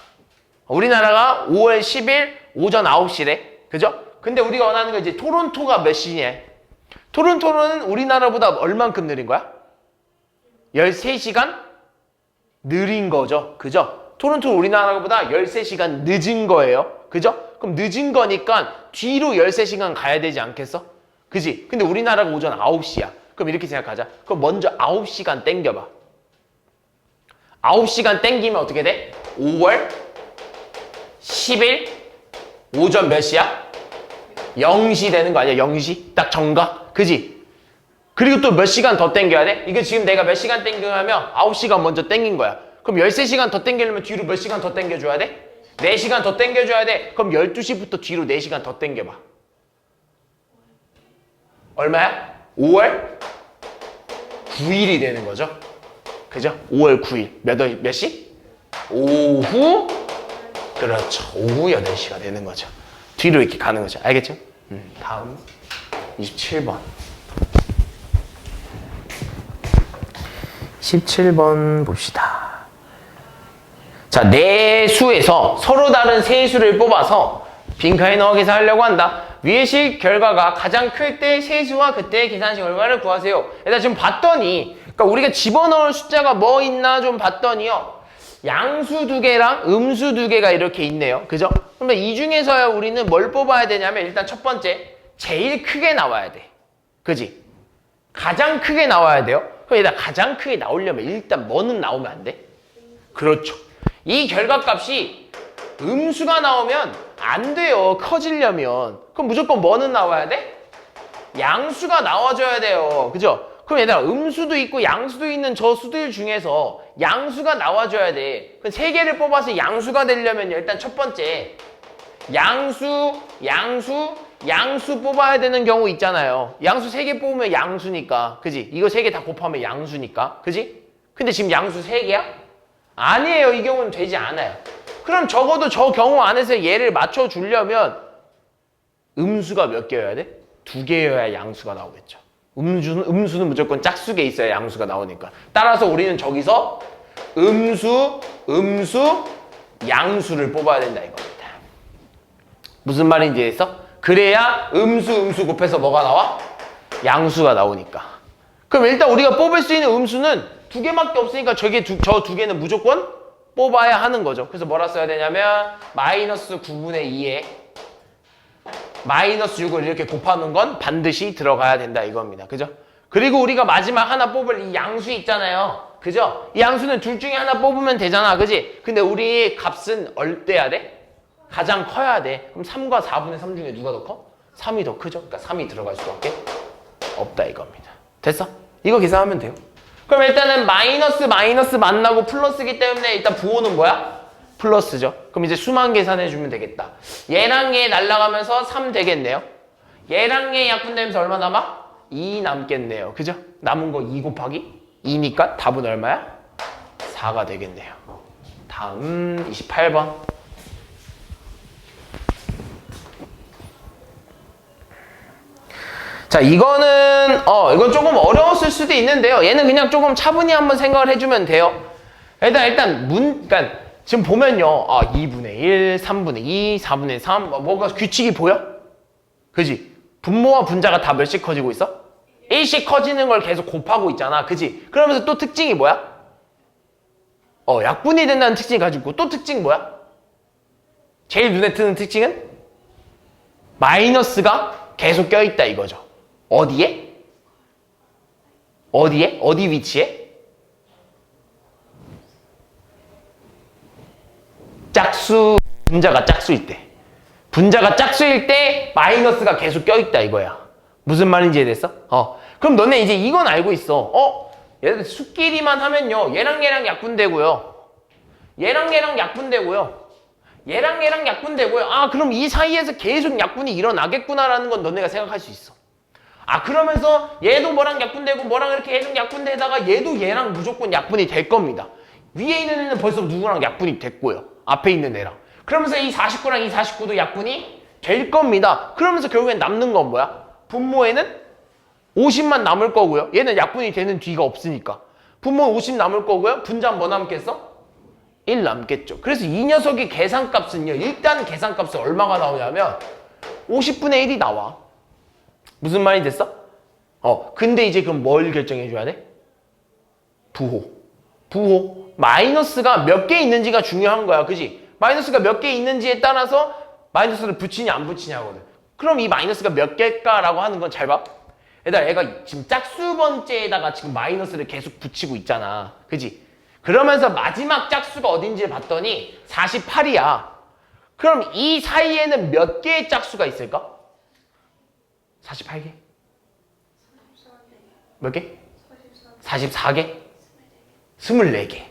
5월 10일 오전 9시래. 그죠? 근데 우리가 원하는 건 이제 토론토가 몇 시냐? 토론토는 우리나라보다 얼만큼 느린 거야? 13시간 느린 거죠. 그죠? 토론토는 우리나라보다 13시간 늦은 거예요. 그죠? 그럼 늦은 거니까 뒤로 13시간 가야 되지 않겠어? 그지? 근데 우리나라가 오전 9시야. 그럼 이렇게 생각하자. 그럼 먼저 9시간 땡겨봐. 9시간 땡기면 어떻게 돼? 5월 10일 오전 몇 시야? 0시 되는 거 아니야? 0시? 딱 정각? 그지? 그리고 또 몇 시간 더 땡겨야 돼? 이거 지금 내가 몇 시간 땡겨하면 9시간 먼저 땡긴 거야. 그럼 13시간 더 땡기려면 뒤로 몇 시간 더 땡겨줘야 돼? 4시간 더 땡겨줘야 돼. 그럼 12시부터 뒤로 4시간 더 땡겨봐. 얼마야? 5월 9일이 되는 거죠. 그죠? 5월 9일. 몇 시? 오후? 그렇죠. 오후 8시가 되는 거죠. 뒤로 이렇게 가는 거죠. 알겠죠? 다음 27번 17번 봅시다. 자, 네 수에서 서로 다른 세 수를 뽑아서 빈칸에 넣어 계산하려고 한다. 위의 식 결과가 가장 클 때 세수와 그때의 계산식 결과를 구하세요. 일단 지금 봤더니 그러니까 우리가 집어넣을 숫자가 뭐 있나 좀 봤더니요. 양수 2개랑 음수 2개가 이렇게 있네요. 그죠? 그러면 이 중에서야 우리는 뭘 뽑아야 되냐면 일단 첫 번째 제일 크게 나와야 돼. 그지? 가장 크게 나와야 돼요. 그럼 일단 가장 크게 나오려면 일단 뭐는 나오면 안 돼? 그렇죠. 이 결과값이 음수가 나오면 안 돼요. 커지려면. 그럼 무조건 뭐는 나와야 돼? 양수가 나와줘야 돼요. 그죠? 그럼 얘들아 음수도 있고 양수도 있는 저 수들 중에서 양수가 나와줘야 돼. 그럼 3개를 뽑아서 양수가 되려면 일단 첫 번째 양수 뽑아야 되는 경우 있잖아요. 양수 3개 뽑으면 양수니까. 그지? 이거 3개 다 곱하면 양수니까. 그지? 근데 지금 양수 3개야? 아니에요. 이 경우는 되지 않아요. 그럼 적어도 저 경우 안에서 얘를 맞춰주려면 음수가 몇 개여야 돼? 2개여야 양수가 나오겠죠. 음수는 무조건 짝수개 있어야 양수가 나오니까. 따라서 우리는 저기서 음수, 양수를 뽑아야 된다 이겁니다. 무슨 말인지 했어? 그래야 음수 곱해서 뭐가 나와? 양수가 나오니까. 그럼 일단 우리가 뽑을 수 있는 음수는 2개밖에 없으니까 저 2개는 무조건 뽑아야 하는 거죠. 그래서 뭐라 써야 되냐면 마이너스 9분의 2에 마이너스 6을 이렇게 곱하는 건 반드시 들어가야 된다 이겁니다. 그죠? 그리고 우리가 마지막 하나 뽑을 이 양수 있잖아요. 그죠? 이 양수는 둘 중에 하나 뽑으면 되잖아. 그지? 근데 우리 값은 얼때야 돼? 가장 커야 돼. 그럼 3과 4분의 3 중에 누가 더 커? 3이 더 크죠? 그러니까 3이 들어갈 수밖에 없다 이겁니다. 됐어? 이거 계산하면 돼요. 그럼 일단은 마이너스 마이너스 만나고 플러스기 때문에 일단 부호는 뭐야? 플러스죠. 그럼 이제 수만 계산해주면 되겠다. 얘랑 얘 날라가면서 3 되겠네요. 얘랑 얘 약분되면서 얼마 남아? 2 남겠네요. 그죠? 남은 거 2 곱하기 2니까 답은 얼마야? 4가 되겠네요. 다음 28번. 자, 이거는 이건 조금 어려웠을 수도 있는데요. 얘는 그냥 조금 차분히 한번 생각을 해주면 돼요. 일단 그러니까 지금 보면요. 2분의 1, 3분의 2, 4분의 3 뭐가 규칙이 보여? 그지? 분모와 분자가 다 몇씩 커지고 있어? 1씩 커지는 걸 계속 곱하고 있잖아. 그지? 그러면서 또 특징이 뭐야? 약분이 된다는 특징이 가지고 있고 또 특징 뭐야? 제일 눈에 띄는 특징은 마이너스가 계속 껴있다 이거죠. 어디에? 어디에? 어디 위치에? 짝수, 분자가 짝수일 때. 분자가 짝수일 때 마이너스가 계속 껴있다 이거야. 무슨 말인지 이해됐어? 그럼 너네 이제 이건 알고 있어. 얘들 수끼리만 하면요. 얘랑 얘랑 약분되고요. 얘랑 얘랑 약분되고요. 얘랑 얘랑 약분되고요. 그럼 이 사이에서 계속 약분이 일어나겠구나라는 건 너네가 생각할 수 있어. 그러면서 얘도 뭐랑 약분되고 뭐랑 이렇게 계속 약분되다가 얘도 얘랑 무조건 약분이 될 겁니다. 위에 있는 애는 벌써 누구랑 약분이 됐고요. 앞에 있는 애랑. 그러면서 이 49랑 이 49도 약분이 될 겁니다. 그러면서 결국엔 남는 건 뭐야? 분모에는 50만 남을 거고요. 얘는 약분이 되는 뒤가 없으니까. 분모는 50 남을 거고요. 분자는 뭐 남겠어? 1 남겠죠. 그래서 이 녀석의 계산값은요. 일단 계산값은 얼마가 나오냐면 50분의 1이 나와. 무슨 말이 됐어? 근데 이제 그럼 뭘 결정해 줘야 돼? 부호. 마이너스가 몇 개 있는지가 중요한 거야. 그지? 마이너스가 몇 개 있는지에 따라서 마이너스를 붙이냐 안 붙이냐거든. 그럼 이 마이너스가 몇 개일까라고 하는 건 잘 봐. 얘가 지금 짝수 번째에다가 지금 마이너스를 계속 붙이고 있잖아. 그지? 그러면서 마지막 짝수가 어딘지 봤더니 48이야. 그럼 이 사이에는 몇 개의 짝수가 있을까? 48개? 몇 개? 44개? 24개.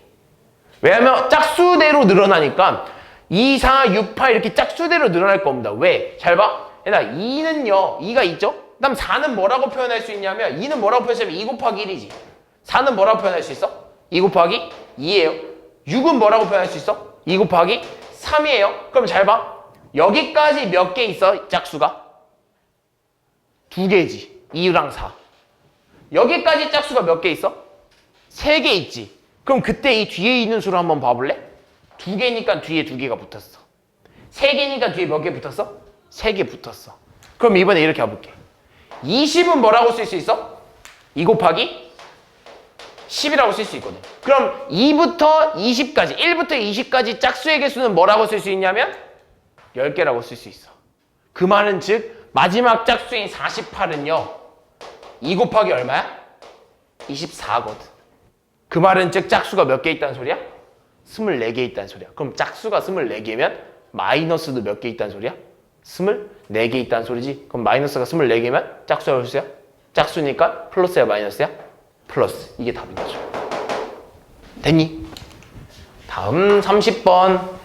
왜냐면 짝수대로 늘어나니까 2, 4, 6, 8 이렇게 짝수대로 늘어날 겁니다. 왜? 잘 봐. 얘들아 2는요. 2가 있죠? 그 다음 4는 뭐라고 표현할 수 있냐면 2는 뭐라고 표현하면 2 곱하기 1이지. 4는 뭐라고 표현할 수 있어? 2 곱하기 2예요. 6은 뭐라고 표현할 수 있어? 2 곱하기 3이에요. 그럼 잘 봐. 여기까지 몇 개 있어? 짝수가? 2개지. 2랑 4. 여기까지 짝수가 몇 개 있어? 3개 있지. 그럼 그때 이 뒤에 있는 수를 한번 봐볼래? 2개니까 뒤에 2개가 붙었어. 3개니까 뒤에 몇 개 붙었어? 3개 붙었어. 그럼 이번에 이렇게 가볼게. 20은 뭐라고 쓸 수 있어? 2 곱하기 10이라고 쓸 수 있거든. 그럼 2부터 20까지, 1부터 20까지 짝수의 개수는 뭐라고 쓸 수 있냐면 10개라고 쓸 수 있어. 그 말은 즉 마지막 짝수인 48은요. 2 곱하기 얼마야? 24거든. 그 말은 즉 짝수가 몇 개 있다는 소리야? 24개 있다는 소리야. 그럼 짝수가 24개면 마이너스도 몇 개 있다는 소리야? 24개 있다는 소리지. 그럼 마이너스가 24개면 짝수가 몇 수야? 짝수니까 플러스야 마이너스야? 플러스. 이게 답인 거죠. 됐니? 다음 30번.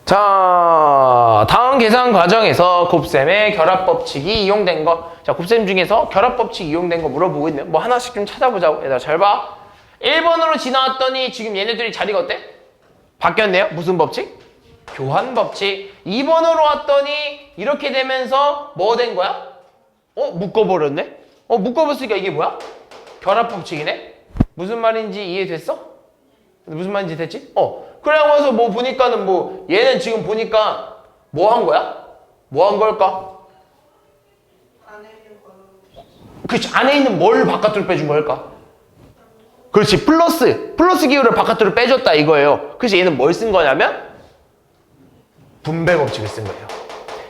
자, 다음 계산 과정에서 곱셈의 결합법칙이 이용된 거. 자, 곱셈 중에서 결합법칙 이용된 거 물어보고 있네요. 뭐 하나씩 좀 찾아보자고. 얘들아 잘 봐. 1번으로 지나왔더니 지금 얘네들이 자리가 어때? 바뀌었네요. 무슨 법칙? 교환법칙. 2번으로 왔더니 이렇게 되면서 뭐 된 거야? 묶어버렸네? 묶어버렸으니까 이게 뭐야? 결합법칙이네? 무슨 말인지 이해됐어? 무슨 말인지 됐지? 그래가면서 뭐 보니까는 뭐 얘는 지금 보니까 뭐 한 거야? 뭐 한 걸까? 그렇지. 안에 있는 뭘 바깥으로 빼준 걸까? 그렇지. 플러스 기호를 바깥으로 빼줬다 이거예요. 그래서 얘는 뭘 쓴 거냐면 분배법칙을 쓴 거예요.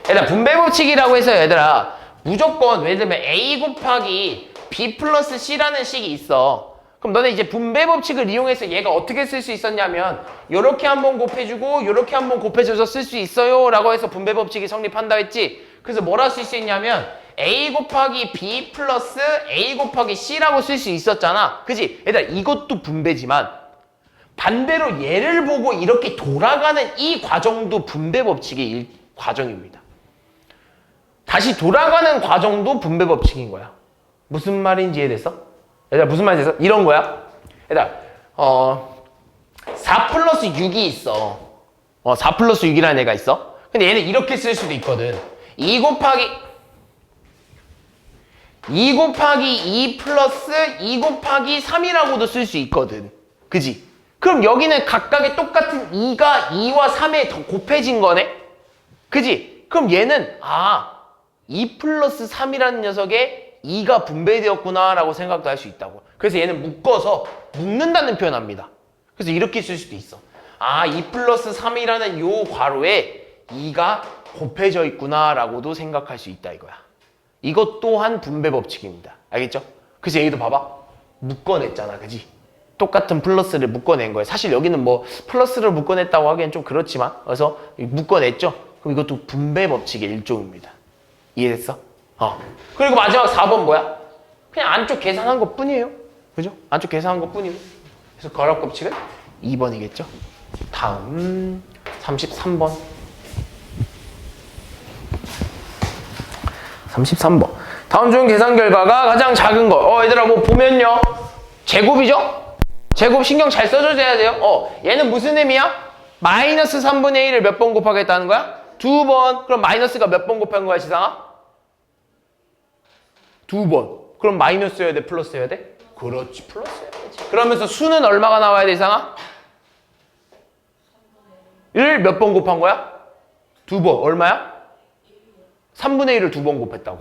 얘들아 분배법칙이라고 해서 얘들아 무조건 예를 들면 A 곱하기 B 플러스 C라는 식이 있어. 그럼 너네 이제 분배법칙을 이용해서 얘가 어떻게 쓸 수 있었냐면 요렇게 한번 곱해주고 요렇게 한번 곱해줘서 쓸 수 있어요 라고 해서 분배법칙이 성립한다 했지. 그래서 뭐라 쓸 수 있냐면 A 곱하기 B 플러스 A 곱하기 C라고 쓸 수 있었잖아. 그지? 얘들아 이것도 분배지만 반대로 얘를 보고 이렇게 돌아가는 이 과정도 분배 법칙의 과정입니다. 다시 돌아가는 과정도 분배 법칙인 거야. 무슨 말인지 이해됐어? 얘들아 무슨 말인지 됐어? 이런 거야. 얘들아 4 플러스 6이 있어. 4 플러스 6이라는 애가 있어. 근데 얘는 이렇게 쓸 수도 있거든. 2 곱하기 2 플러스 2 곱하기 3이라고도 쓸 수 있거든. 그지? 그럼 여기는 각각의 똑같은 2가 2와 3에 더 곱해진 거네? 그지? 그럼 얘는 2 플러스 3이라는 녀석에 2가 분배되었구나 라고 생각도 할 수 있다고. 그래서 얘는 묶어서 묶는다는 표현합니다. 그래서 이렇게 쓸 수도 있어. 2 플러스 3이라는 요 괄호에 2가 곱해져 있구나 라고도 생각할 수 있다 이거야. 이것 또한 분배 법칙입니다. 알겠죠? 그래서 여기도 봐봐. 묶어냈잖아. 그지? 똑같은 플러스를 묶어낸 거예요. 사실 여기는 뭐 플러스를 묶어냈다고 하기엔 좀 그렇지만 그래서 묶어냈죠? 그럼 이것도 분배 법칙의 일종입니다. 이해됐어? 그리고 마지막 4번 뭐야? 그냥 안쪽 계산한 것 뿐이에요. 그죠? 안쪽 계산한 것 뿐이고. 그래서 결합 법칙은 2번이겠죠? 다음 33번. 33번. 다음 중 계산 결과가 가장 작은 거. 얘들아 뭐 보면요. 제곱이죠? 제곱 신경 잘 써줘야 돼요. 얘는 무슨 의미야? 마이너스 3분의 1을 몇 번 곱하겠다는 거야? 2번. 그럼 마이너스가 몇 번 곱한 거야, 지상아? 2번. 그럼 마이너스여야 돼? 플러스여야 돼? 그렇지, 플러스여야 되지. 그러면서 수는 얼마가 나와야 돼, 이상아? 1 몇 번 곱한 거야? 2번. 얼마야? 3분의 1을 2번 곱했다고.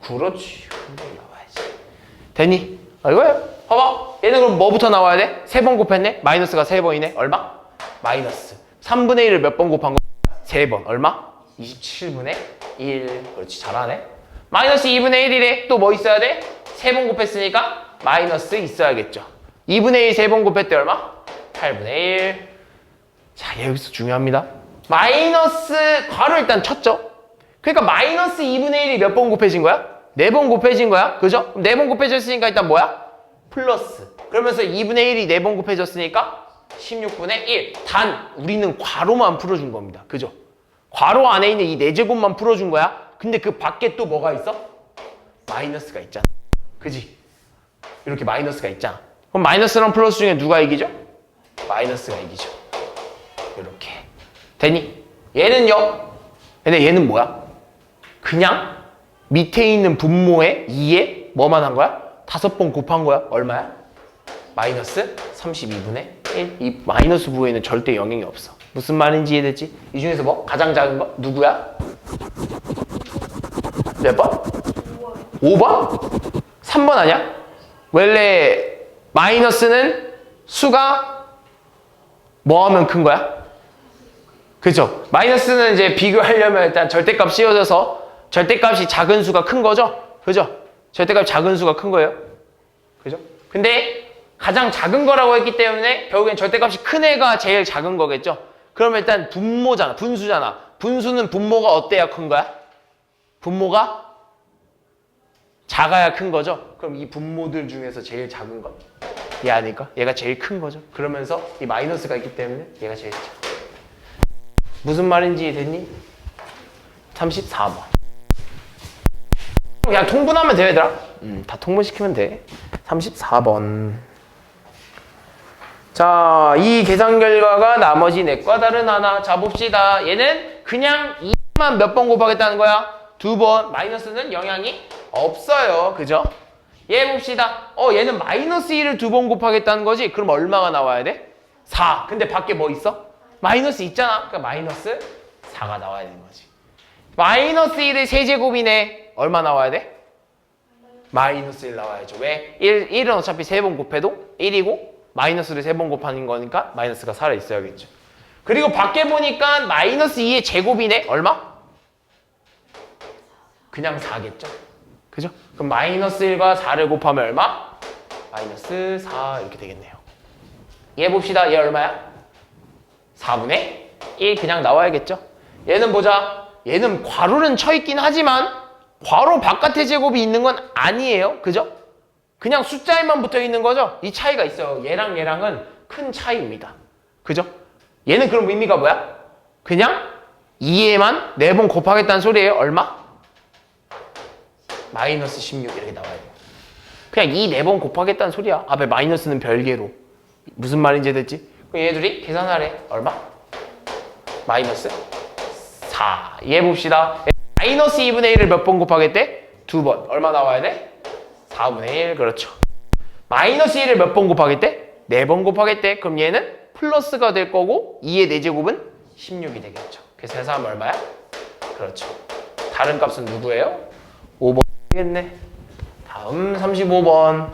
그렇지. 3번 나와야지. 됐니? 이거야. 봐봐. 얘는 그럼 뭐부터 나와야 돼? 3번 곱했네? 마이너스가 3번이네. 얼마? 마이너스. 3분의 1을 몇 번 곱한 거야? 3번. 얼마? 27분의 1. 그렇지. 잘하네. 마이너스 2분의 1이래. 또 뭐 있어야 돼? 3번 곱했으니까 마이너스 있어야겠죠. 2분의 1 3번 곱했대 얼마? 8분의 1. 자, 여기서 중요합니다. 마이너스 괄호 일단 쳤죠? 그러니까 마이너스 2분의 1이 몇 번 곱해진 거야? 4번 곱해진 거야. 그죠? 4번 곱해졌으니까 일단 뭐야? 플러스. 그러면서 2분의 1이 4번 곱해졌으니까 16분의 1. 단 우리는 괄호만 풀어준 겁니다. 그죠? 괄호 안에 있는 이 4제곱만 풀어준 거야. 근데 그 밖에 또 뭐가 있어? 마이너스가 있잖아. 그지? 이렇게 마이너스가 있잖아. 그럼 마이너스랑 플러스 중에 누가 이기죠? 마이너스가 이기죠. 이렇게. 되니? 얘는요? 근데 얘는 뭐야? 그냥 밑에 있는 분모의 2에 뭐만 한 거야? 5번 곱한 거야. 얼마야? 마이너스 32분의 1. 이 마이너스 부호에는 절대 영향이 없어. 무슨 말인지 이해됐지? 이 중에서 뭐? 가장 작은 거? 누구야? 몇 번? 5번? 3번 아니야? 원래 마이너스는 수가 뭐 하면 큰 거야? 그죠? 마이너스는 이제 비교하려면 일단 절대값 씌워져서 절대값이 작은 수가 큰 거죠? 그죠? 절대값이 작은 수가 큰 거예요. 그죠? 근데 가장 작은 거라고 했기 때문에 결국엔 절대값이 큰 애가 제일 작은 거겠죠? 그러면 일단 분모잖아. 분수잖아. 분수는 분모가 어때야 큰 거야? 분모가 작아야 큰 거죠? 그럼 이 분모들 중에서 제일 작은 건 얘 아닐까? 얘가 제일 큰 거죠? 그러면서 이 마이너스가 있기 때문에 얘가 제일 작아. 무슨 말인지 됐니? 34번. 그냥 통분하면 돼, 얘들아. 다 통분시키면 돼. 34번. 자, 이 계산 결과가 나머지 넷과 다른 하나. 자, 봅시다. 얘는 그냥 2만 몇 번 곱하겠다는 거야? 2번. 마이너스는 영향이 없어요. 그죠? 얘 봅시다. 얘는 마이너스 1을 2번 곱하겠다는 거지? 그럼 얼마가 나와야 돼? 4. 근데 밖에 뭐 있어? 마이너스 있잖아. 그러니까 마이너스 4가 나와야 되는 거지. 마이너스 1의 세제곱이네. 얼마 나와야 돼? 마이너스 1 나와야죠. 왜? 1은 어차피 3번 곱해도 1이고 마이너스를 3번 곱하는 거니까 마이너스가 살아있어야겠죠. 그리고 밖에 보니까 마이너스 2의 제곱이네. 얼마? 그냥 4겠죠. 그죠? 그럼 마이너스 1과 4를 곱하면 얼마? 마이너스 4 이렇게 되겠네요. 얘 봅시다. 얘 얼마야? 4분의 1 그냥 나와야겠죠. 얘는 보자. 얘는 괄호는 쳐 있긴 하지만 괄호 바깥의 제곱이 있는 건 아니에요. 그죠? 그냥 숫자에만 붙어 있는 거죠? 이 차이가 있어요. 얘랑 얘랑은 큰 차이입니다. 그죠? 얘는 그럼 의미가 뭐야? 그냥 2에만 4번 곱하겠다는 소리예요. 얼마? 마이너스 16 이렇게 나와야 돼요. 그냥 이 4번 곱하겠다는 소리야. 앞에 마이너스는 별개로. 무슨 말인지 됐지? 그럼 얘들이 계산하래. 얼마? 마이너스 4. 얘 봅시다. 마이너스 2분의 1을 몇 번 곱하겠대? 2번. 얼마 나와야 돼? 4분의 1. 그렇죠. 마이너스 1을 몇 번 곱하겠대? 4번 곱하겠대. 그럼 얘는 플러스가 될 거고 2의 4제곱은 16이 되겠죠. 그래서 해서하면 얼마야? 그렇죠. 다른 값은 누구예요? 5번 되겠네. 다음 35번.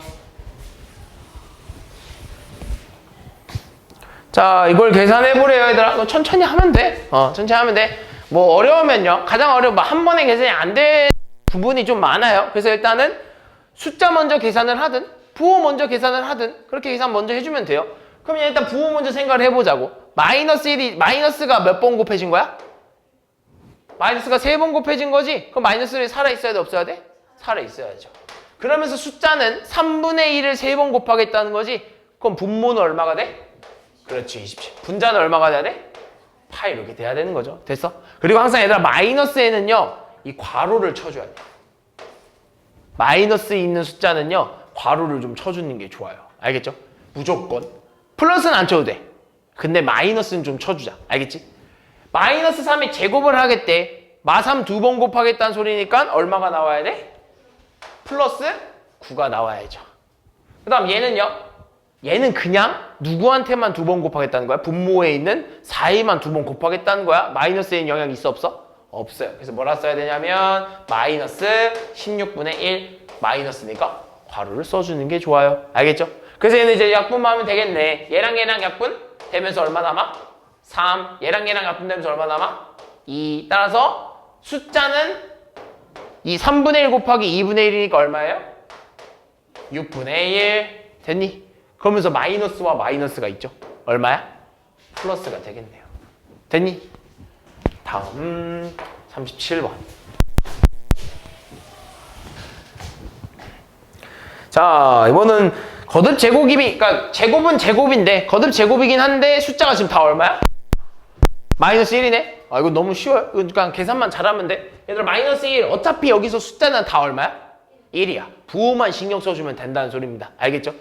자, 이걸 계산해보래요, 얘들아. 너 천천히 하면 돼. 천천히 하면 돼. 뭐 어려우면요. 가장 어려운 한 번에 계산이 안 될 부분이 좀 많아요. 그래서 일단은 숫자 먼저 계산을 하든 부호 먼저 계산을 하든 그렇게 계산 먼저 해주면 돼요. 그럼 일단 부호 먼저 생각을 해보자고. 마이너스 1이 마이너스가 몇 번 곱해진 거야? 마이너스가 3번 곱해진 거지? 그럼 마이너스 1이 살아있어야 돼? 없어야 돼? 살아있어야죠. 그러면서 숫자는 3분의 1을 3번 곱하겠다는 거지? 그럼 분모는 얼마가 돼? 그렇지, 27. 분자는 얼마가 돼야 돼? 8 이렇게 돼야 되는 거죠. 됐어? 그리고 항상 얘들아 마이너스에는요 이 괄호를 쳐줘야 돼. 마이너스에 있는 숫자는요 괄호를 좀 쳐주는 게 좋아요. 알겠죠? 무조건. 플러스는 안 쳐도 돼. 근데 마이너스는 좀 쳐주자. 알겠지? 마이너스 3이 제곱을 하겠대. 마3 2번 곱하겠다는 소리니까 얼마가 나와야 돼? 플러스 9가 나와야죠. 그 다음 얘는요. 얘는 그냥 누구한테만 2번 곱하겠다는 거야? 분모에 있는 4에만 2번 곱하겠다는 거야? 마이너스에는 영향 있어 없어? 없어요. 그래서 뭐라 써야 되냐면 마이너스 16분의 1 마이너스니까 괄호를 써주는 게 좋아요. 알겠죠? 그래서 얘는 이제 약분만 하면 되겠네. 얘랑 얘랑 약분 되면서 얼마 남아? 3. 얘랑 얘랑 약분 되면서 얼마 남아? 2. 따라서 숫자는 이 3분의 1 곱하기 2분의 1이니까 얼마예요? 6분의 1. 됐니? 그러면서 마이너스와 마이너스가 있죠. 얼마야? 플러스가 되겠네요. 됐니? 다음 37번. 자, 이거는 거듭 제곱이, 그러니까 제곱은 제곱인데 거듭 제곱이긴 한데 숫자가 지금 다 얼마야? 마이너스 1이네? 아, 이거 너무 쉬워요. 이거 그냥 계산만 잘하면 돼. 얘들아, 마이너스 1. 어차피 여기서 숫자는 다 얼마야? 1이야. 부호만 신경 써주면 된다는 소리입니다. 알겠죠?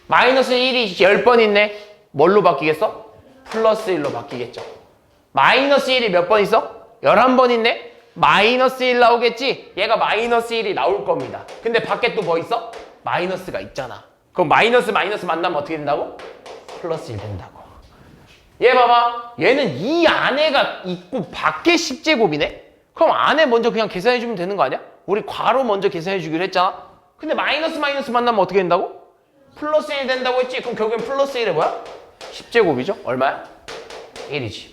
마이너스 1이 10번 있네. 뭘로 바뀌겠어? 플러스 1로 바뀌겠죠. 마이너스 1이 몇 번 있어? 11번 있네. 마이너스 1 나오겠지? 얘가 마이너스 1이 나올 겁니다. 근데 밖에 또 뭐 있어? 마이너스가 있잖아. 그럼 마이너스 마이너스 만나면 어떻게 된다고? 플러스 1 된다고. 얘 봐봐. 얘는 이 안에가 있고 밖에 10제곱이네? 그럼 안에 먼저 그냥 계산해주면 되는 거 아니야? 우리 괄호 먼저 계산해주기로 했잖아. 근데 마이너스 마이너스 만나면 어떻게 된다고? 플러스 1 된다고 했지? 그럼 결국엔 플러스 1이 뭐야? 10제곱이죠? 얼마야? 1이지.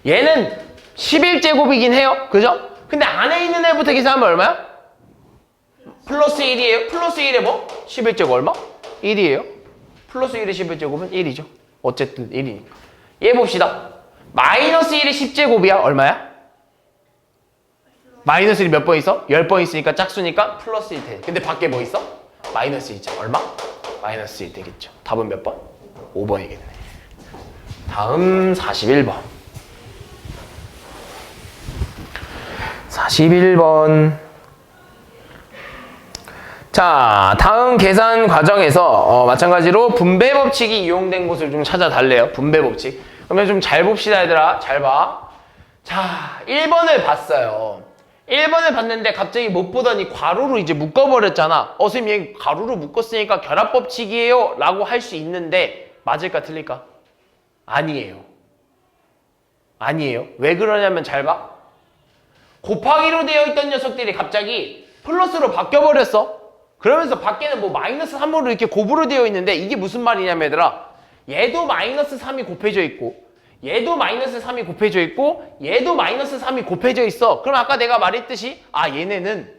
얘는 11제곱이긴 해요. 그죠? 근데 안에 있는 애부터 계산하면 얼마야? 플러스 1이에요. 플러스 1에 뭐? 11제곱 얼마? 1이에요. 플러스 1의 11제곱은 1이죠. 어쨌든 1이니까. 얘 봅시다. 마이너스 1의 10제곱이야. 얼마야? 마이너스 1이 몇 번 있어? 10번 있으니까 짝수니까 플러스 1 돼. 근데 밖에 뭐 있어? 마이너스 2죠. 얼마? 마이너스 1 되겠죠. 답은 몇 번? 5번이겠네. 다음 41번. 41번. 자, 다음 계산 과정에서 마찬가지로 분배 법칙이 이용된 곳을 좀 찾아달래요. 분배 법칙. 그러면 좀 잘 봅시다, 얘들아. 잘 봐. 자, 1번을 봤어요. 1번을 봤는데 갑자기 못 보더니 괄호로 이제 묶어버렸잖아. 선생님 얘 괄호로 묶었으니까 결합 법칙이에요 라고 할 수 있는데 맞을까 틀릴까? 아니에요. 아니에요. 왜 그러냐면 잘 봐. 곱하기로 되어 있던 녀석들이 갑자기 플러스로 바뀌어버렸어. 그러면서 밖에는 뭐 마이너스 3으로 이렇게 곱으로 되어 있는데 이게 무슨 말이냐면 얘들아, 얘도 마이너스 3이 곱해져 있고 얘도 마이너스 3이 곱해져 있고 얘도 마이너스 3이 곱해져 있어. 그럼 아까 내가 말했듯이 얘네는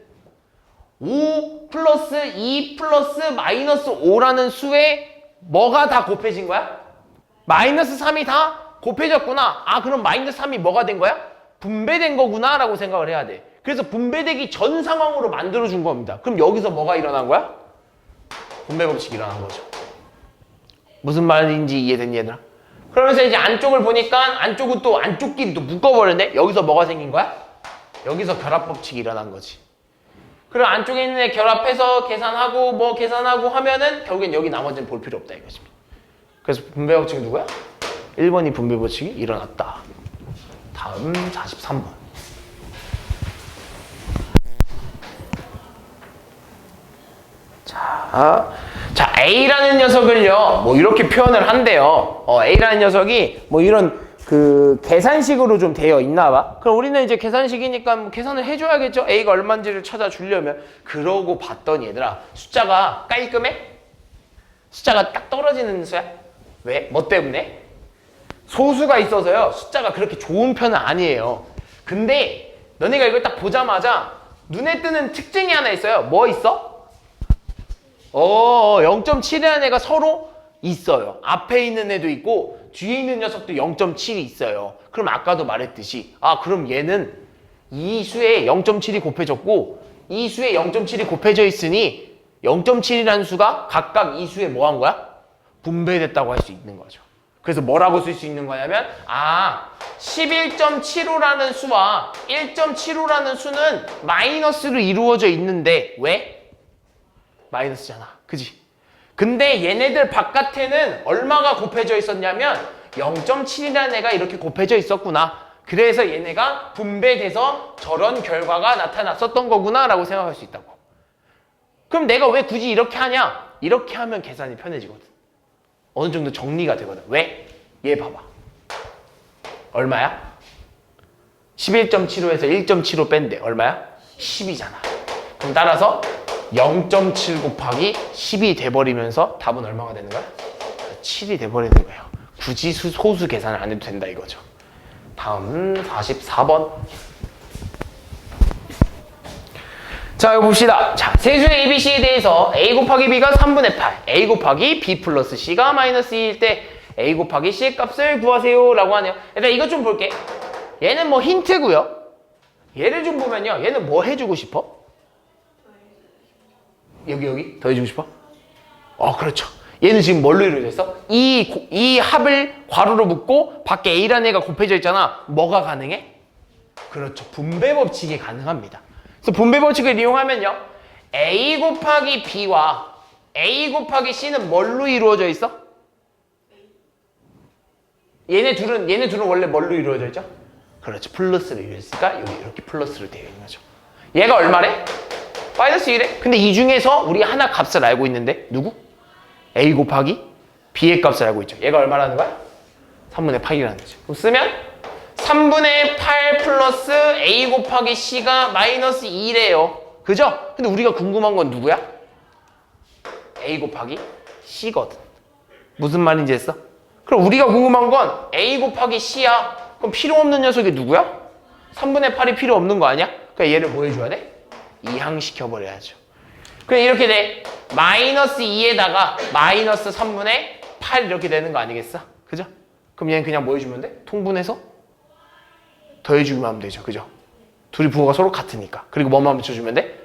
5 플러스 2 플러스 마이너스 5라는 수에 뭐가 다 곱해진 거야? 마이너스 3이 다 곱해졌구나. 그럼 마이너스 3이 뭐가 된 거야? 분배된 거구나 라고 생각을 해야 돼. 그래서 분배되기 전 상황으로 만들어준 겁니다. 그럼 여기서 뭐가 일어난 거야? 분배 법칙이 일어난 거죠. 무슨 말인지 이해됐니 얘들아? 그러면서 이제 안쪽을 보니까 안쪽은 또 안쪽끼리 또 묶어버렸네. 여기서 뭐가 생긴 거야? 여기서 결합 법칙이 일어난 거지. 그럼 안쪽에 있는 애 결합해서 계산하고 뭐 계산하고 하면은 결국엔 여기 나머지는 볼 필요 없다 이거지. 그래서 분배 법칙이 누구야? 1번이 분배 법칙이 일어났다. 다음 43번. 자, A라는 녀석을요, 뭐 이렇게 표현을 한대요. A라는 녀석이 뭐 이런 그 계산식으로 좀 되어 있나 봐. 그럼 우리는 이제 계산식이니까 뭐 계산을 해줘야겠죠. A가 얼마인지를 찾아주려면. 그러고 봤더니 얘들아, 숫자가 깔끔해? 숫자가 딱 떨어지는 수야? 왜? 뭐 때문에? 소수가 있어서요. 숫자가 그렇게 좋은 편은 아니에요. 근데 너네가 이걸 딱 보자마자 눈에 뜨는 특징이 하나 있어요. 뭐 있어? 0.7이라는 애가 서로 있어요. 앞에 있는 애도 있고 뒤에 있는 녀석도 0.7이 있어요. 그럼 아까도 말했듯이 그럼 얘는 이 수에 0.7이 곱해졌고 이 수에 0.7이 곱해져 있으니 0.7이라는 수가 각각 이 수에 뭐 한 거야? 분배됐다고 할 수 있는 거죠. 그래서 뭐라고 쓸 수 있는 거냐면 11.75라는 수와 1.75라는 수는 마이너스로 이루어져 있는데 왜? 마이너스잖아. 그지? 근데 얘네들 바깥에는 얼마가 곱해져 있었냐면 0.7이라는 애가 이렇게 곱해져 있었구나. 그래서 얘네가 분배돼서 저런 결과가 나타났었던 거구나 라고 생각할 수 있다고. 그럼 내가 왜 굳이 이렇게 하냐? 이렇게 하면 계산이 편해지거든. 어느 정도 정리가 되거든. 왜? 얘 봐봐. 얼마야? 11.75에서 1.75 뺀대. 얼마야? 10이잖아. 그럼 따라서 0.7 곱하기 10이 돼버리면서 답은 얼마가 되는 거야? 7이 돼버리는 거예요. 굳이 소수 계산을 안 해도 된다 이거죠. 다음 44번. 자, 이거 봅시다. 자, 세수의 ABC에 대해서 A 곱하기 B가 3분의 8, A 곱하기 B 플러스 C가 마이너스 2일 때 A 곱하기 C의 값을 구하세요 라고 하네요. 일단 이것 좀 볼게. 얘는 뭐 힌트고요. 얘를 좀 보면요. 얘는 뭐 해주고 싶어? 여기 더해주고 싶어? 그렇죠. 얘는 지금 뭘로 이루어져 있어? 이 합을 괄호로 묶고 밖에 A라는 애가 곱해져 있잖아. 뭐가 가능해? 그렇죠. 분배 법칙이 가능합니다. 그래서 분배 법칙을 이용하면요. A 곱하기 B와 A 곱하기 C는 뭘로 이루어져 있어? 얘네 둘은 원래 뭘로 이루어져 있죠? 그렇죠. 플러스로 이루어져 있으니까 여기 이렇게 플러스로 되어 있는 거죠. 얘가 얼마래? 마이너스 1에? 근데 이 중에서 우리 하나 값을 알고 있는데 누구? A 곱하기 B의 값을 알고 있죠. 얘가 얼마라는 거야? 3분의 8이라는 거죠. 그럼 쓰면 3분의 8 플러스 A 곱하기 C가 마이너스 2래요. 그죠? 근데 우리가 궁금한 건 누구야? A 곱하기 C거든. 무슨 말인지 했어? 그럼 우리가 궁금한 건 A 곱하기 C야. 그럼 필요 없는 녀석이 누구야? 3분의 8이 필요 없는 거 아니야? 그러니까 얘를 뭐 해줘야 돼? 이항시켜버려야죠. 그럼 이렇게 돼. 마이너스 2에다가 마이너스 3분의 8 이렇게 되는 거 아니겠어? 그죠? 그럼 얘는 그냥 뭐 해주면 돼? 통분해서 더해주기만 하면 되죠. 그죠? 둘이 부호가 서로 같으니까. 그리고 뭐만 붙여주면 돼?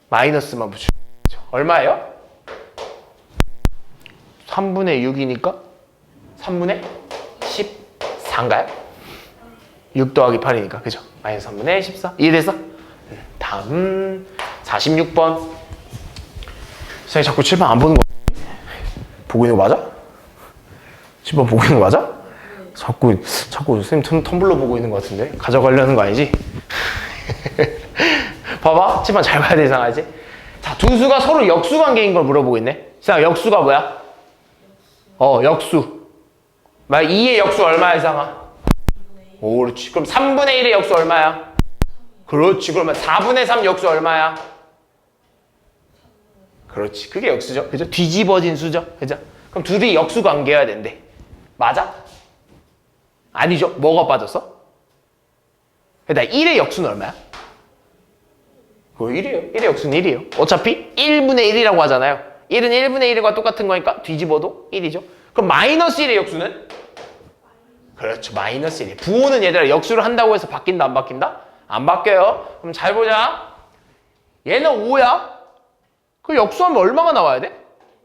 마이너스만 붙여주면 되죠. 얼마예요? 3분의 6이니까 3분의 14인가요? 6 더하기 8이니까. 그죠? 마이너스 3분의 14. 이해됐어? 다음 46번. 선생님 자꾸 7번 안 보는 거 보고 있는 거 맞아? 7번 보고 있는 거 맞아? 자꾸 선생님 텀블러 보고 있는 거 같은데? 가져가려는 거 아니지? 봐봐. 7번 잘 봐야 돼. 이상하지? 자, 두 수가 서로 역수 관계인 걸 물어보고 있네. 자, 역수가 뭐야? 역수. 2의 역수 얼마야, 이상아? 오, 그렇지. 그럼 3분의 1의 역수 얼마야? 그렇지. 그러면 4분의 3 역수 얼마야? 그렇지. 그게 역수죠. 그죠? 뒤집어진 수죠. 그죠? 그럼 둘이 역수 관계여야 된대. 맞아? 아니죠. 뭐가 빠졌어? 그러니까 1의 역수는 얼마야? 그거 1이에요. 1의 역수는 1이에요. 어차피 1분의 1이라고 하잖아요. 1은 1분의 1과 똑같은 거니까 뒤집어도 1이죠. 그럼 마이너스 1의 역수는? 그렇죠. 마이너스 1이에요. 부호는 얘들아 역수를 한다고 해서 바뀐다 안 바뀐다? 안 바뀌어요. 그럼 잘 보자. 얘는 5야. 그 역수하면 얼마가 나와야 돼?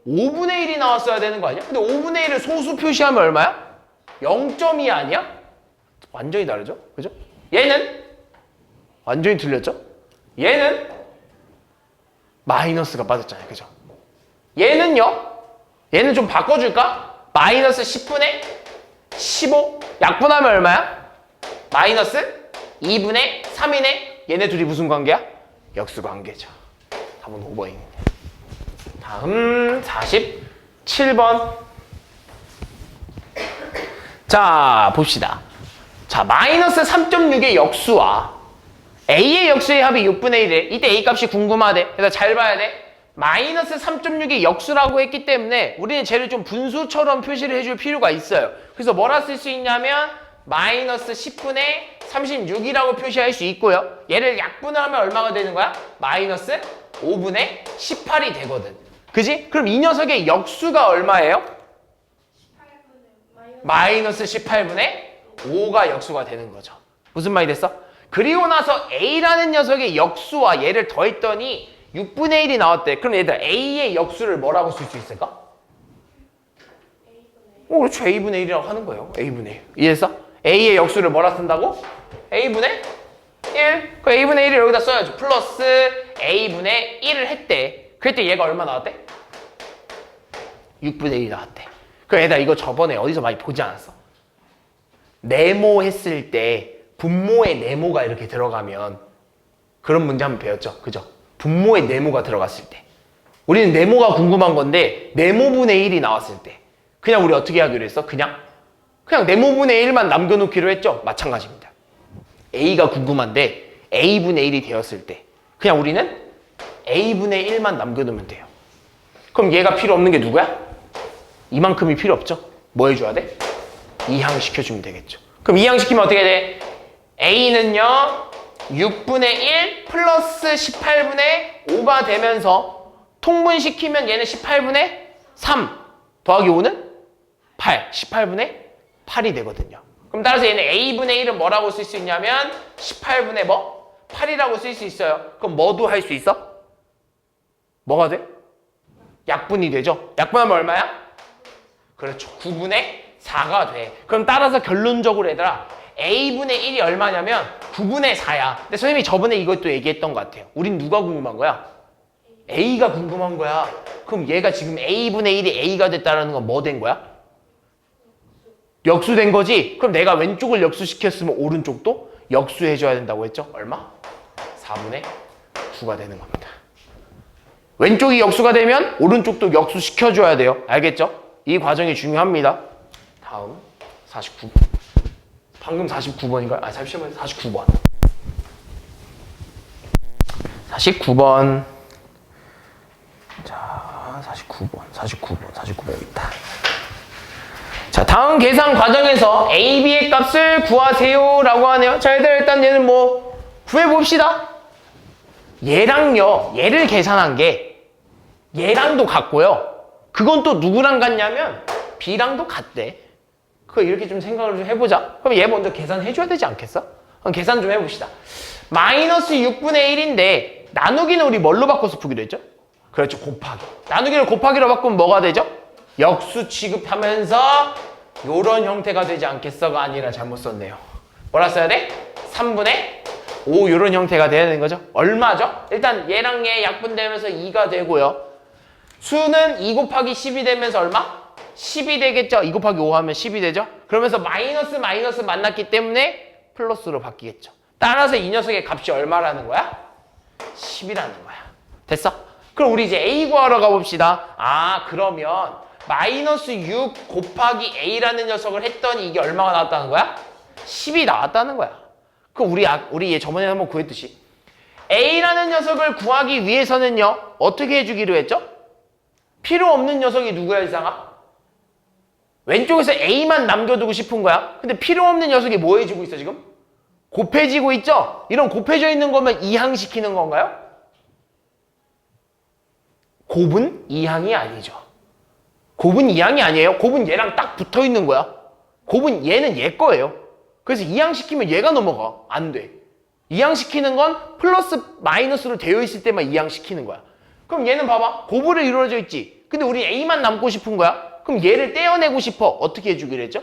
5분의 1이 나왔어야 되는 거 아니야? 근데 5분의 1을 소수 표시하면 얼마야? 0.2 아니야? 완전히 다르죠? 그죠? 얘는 완전히 틀렸죠? 얘는 마이너스가 빠졌잖아요. 그죠? 얘는요? 얘는 좀 바꿔줄까? 마이너스 10분의 15 약분하면 얼마야? 마이너스 2분의 3이네. 얘네 둘이 무슨 관계야? 역수 관계죠. 답은 5번입니다. 다음 47번. 자 봅시다. 자 마이너스 3.6의 역수와 A의 역수의 합이 6분의 1에 이때 A 값이 궁금하대. 그래서 잘 봐야 돼. 마이너스 3.6의 역수라고 했기 때문에 우리는 쟤를 좀 분수처럼 표시를 해줄 필요가 있어요. 그래서 뭐라 쓸 수 있냐면 마이너스 10분의 36이라고 표시할 수 있고요. 얘를 약분을 하면 얼마가 되는 거야? 마이너스 5분의 18이 되거든. 그지? 그럼 이 녀석의 역수가 얼마예요? 마이너스 18분의 5가 역수가 되는 거죠. 무슨 말이 됐어? 그리고 나서 A라는 녀석의 역수와 얘를 더했더니 6분의 1이 나왔대. 그럼 얘들아 A의 역수를 뭐라고 쓸 수 있을까? 그렇죠. A분의 1이라고 하는 거예요. A분의 1. 이해했어? A의 역수를 뭐라 쓴다고? A분의 1. 그 A분의 1을 여기다 써야죠. 플러스 A분의 1을 했대. 그랬더니 얘가 얼마 나왔대? 6분의 1이 나왔대. 그럼 얘들아 이거 저번에 어디서 많이 보지 않았어? 네모 했을 때 분모에 네모가 이렇게 들어가면 그런 문제 한번 배웠죠. 그죠? 분모에 네모가 들어갔을 때 우리는 네모가 궁금한 건데 네모분의 1이 나왔을 때 그냥 우리 어떻게 하기로 했어? 그냥 네모분의 1만 남겨놓기로 했죠? 마찬가지입니다. A가 궁금한데 A분의 1이 되었을 때 그냥 우리는 A분의 1만 남겨놓으면 돼요. 그럼 얘가 필요 없는 게 누구야? 이만큼이 필요 없죠? 뭐 해줘야 돼? 이항시켜주면 되겠죠. 그럼 이항시키면 어떻게 돼? A는요 6분의 1 플러스 18분의 5가 되면서 통분시키면 얘는 18분의 3 더하기 5는 8 18분의 8이 되거든요. 그럼 따라서 얘는 A분의 1은 뭐라고 쓸 수 있냐면 18분의 뭐? 8이라고 쓸 수 있어요. 그럼 뭐도 할 수 있어? 뭐가 돼? 약분이 되죠. 약분하면 얼마야? 그렇죠. 9분의 4가 돼. 그럼 따라서 결론적으로 얘들아 A분의 1이 얼마냐면 9분의 4야. 근데 선생님이 저번에 이것도 얘기했던 것 같아요. 우린 누가 궁금한 거야? A가 궁금한 거야. 그럼 얘가 지금 A분의 1이 A가 됐다는 건 뭐 된 거야? 역수된 거지? 그럼 내가 왼쪽을 역수시켰으면 오른쪽도 역수해줘야 된다고 했죠? 얼마? 4분의 9가 되는 겁니다. 왼쪽이 역수가 되면 오른쪽도 역수시켜줘야 돼요. 알겠죠? 이 과정이 중요합니다. 다음 49번. 방금 49번인가요? 아, 47번, 49번. 49번. 자, 49번 여기 있다. 자, 다음 계산 과정에서 A, B의 값을 구하세요 라고 하네요. 자, 일단 얘는 뭐 구해봅시다. 얘랑요, 얘를 계산한 게 얘랑도 같고요. 그건 또 누구랑 같냐면 B랑도 같대. 그거 이렇게 좀 생각을 좀 해보자. 그럼 얘 먼저 계산해줘야 되지 않겠어? 그럼 계산 좀 해봅시다. 마이너스 6분의 1인데 나누기는 우리 뭘로 바꿔서 푸기로 했죠? 그렇죠. 곱하기. 나누기를 곱하기로 바꾸면 뭐가 되죠? 역수 취급하면서 요런 형태가 되지 않겠어가 아니라 잘못 썼네요. 뭐라 써야 돼? 3분의 5 요런 형태가 돼야 되는 거죠. 얼마죠? 일단 얘랑 얘 약분되면서 2가 되고요. 수는 2 곱하기 10이 되면서 얼마? 10이 되겠죠? 2 곱하기 5 하면 10이 되죠? 그러면서 마이너스 만났기 때문에 플러스로 바뀌겠죠. 따라서 이 녀석의 값이 얼마라는 거야? 10이라는 거야. 됐어? 그럼 우리 이제 A 구하러 가봅시다. 아, 그러면 마이너스 6 곱하기 A라는 녀석을 했더니 이게 얼마가 나왔다는 거야? 10이 나왔다는 거야. 그럼 우리 얘 저번에 한번 구했듯이 A라는 녀석을 구하기 위해서는요, 어떻게 해주기로 했죠? 필요 없는 녀석이 누구야, 이상아? 왼쪽에서 A만 남겨두고 싶은 거야. 근데 필요 없는 녀석이 뭐 해주고 있어, 지금? 곱해지고 있죠? 이런 곱해져 있는 거면 이항시키는 건가요? 곱은 이항이 아니죠. 곱은 이항이 아니에요. 곱은 얘랑 딱 붙어 있는 거야. 곱은 얘는 얘 거예요. 그래서 이항시키면 얘가 넘어가. 안 돼. 이항시키는 건 플러스 마이너스로 되어 있을 때만 이항시키는 거야. 그럼 얘는 봐봐. 곱으로 이루어져 있지. 근데 우리 A만 남고 싶은 거야. 그럼 얘를 떼어내고 싶어. 어떻게 해주기로 했죠?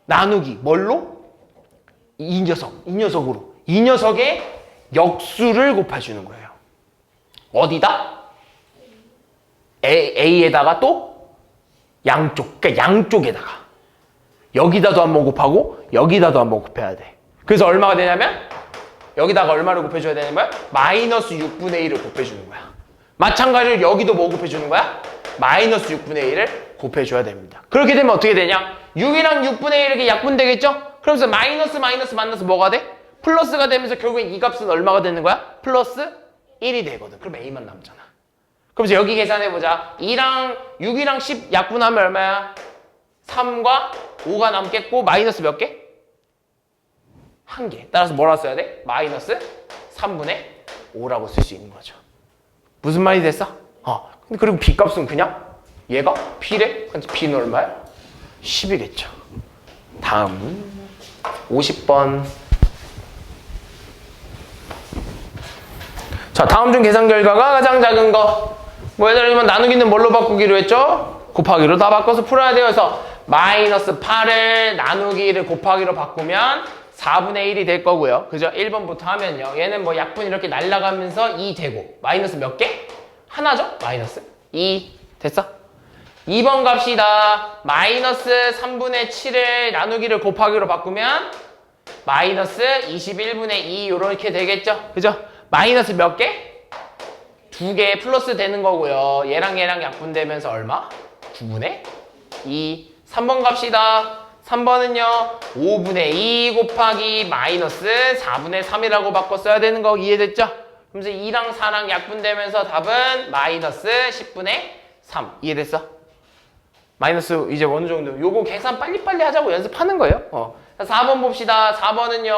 나누기. 뭘로? 이 녀석으로. 이 녀석의 역수를 곱해주는 거예요. 어디다? A에다가 또 양쪽. 그러니까 양쪽에다가. 여기다도 한번 곱하고 여기다도 한번 곱해야 돼. 그래서 얼마가 되냐면 여기다가 얼마를 곱해줘야 되는 거야? 마이너스 6분의 1을 곱해주는 거야. 마찬가지로 여기도 뭐 곱해주는 거야? 마이너스 6분의 1을 곱해줘야 됩니다. 그렇게 되면 어떻게 되냐? 6이랑 6분의 1 이렇게 약분되겠죠? 그러면서 마이너스 만나서 뭐가 돼? 플러스가 되면서 결국엔 이 값은 얼마가 되는 거야? 플러스 1이 되거든. 그럼 A만 남잖아. 그러면서 여기 계산해보자. 6이랑 10 약분하면 얼마야? 3과 5가 남겠고 마이너스 몇 개? 1개. 따라서 뭐라고 써야 돼? 마이너스 3분의 5라고 쓸 수 있는 거죠. 무슨 말이 됐어? 근데 그리고 B값은 그냥 얘가 B래? 그래서 B는 얼마야? 10이겠죠. 다음 50번. 자, 다음 중 계산 결과가 가장 작은 거. 뭐 예를 들면 나누기는 뭘로 바꾸기로 했죠? 곱하기로 다 바꿔서 풀어야 돼요. 그래서 마이너스 8을 나누기를 곱하기로 바꾸면 4분의 1이 될 거고요. 그죠? 1번부터 하면요. 얘는 뭐 약분 이렇게 날아가면서 2 되고 마이너스 몇 개? 하나죠? 마이너스 2 됐어? 2번 갑시다. 마이너스 3분의 7을 나누기를 곱하기로 바꾸면 마이너스 21분의 2 요렇게 되겠죠? 그죠? 마이너스 몇 개? 2개 플러스 되는 거고요. 얘랑 약분되면서 얼마? 9분의 2. 3번 갑시다. 3번은요. 5분의 2 곱하기 마이너스 4분의 3이라고 바꿔 써야 되는 거 이해됐죠? 그래서 2랑 4랑 약분되면서 답은 마이너스 10분의 3. 이해됐어? 마이너스 이제 어느 정도 요거 계산 빨리빨리 하자고 연습하는 거예요. 4번 봅시다. 4번은요.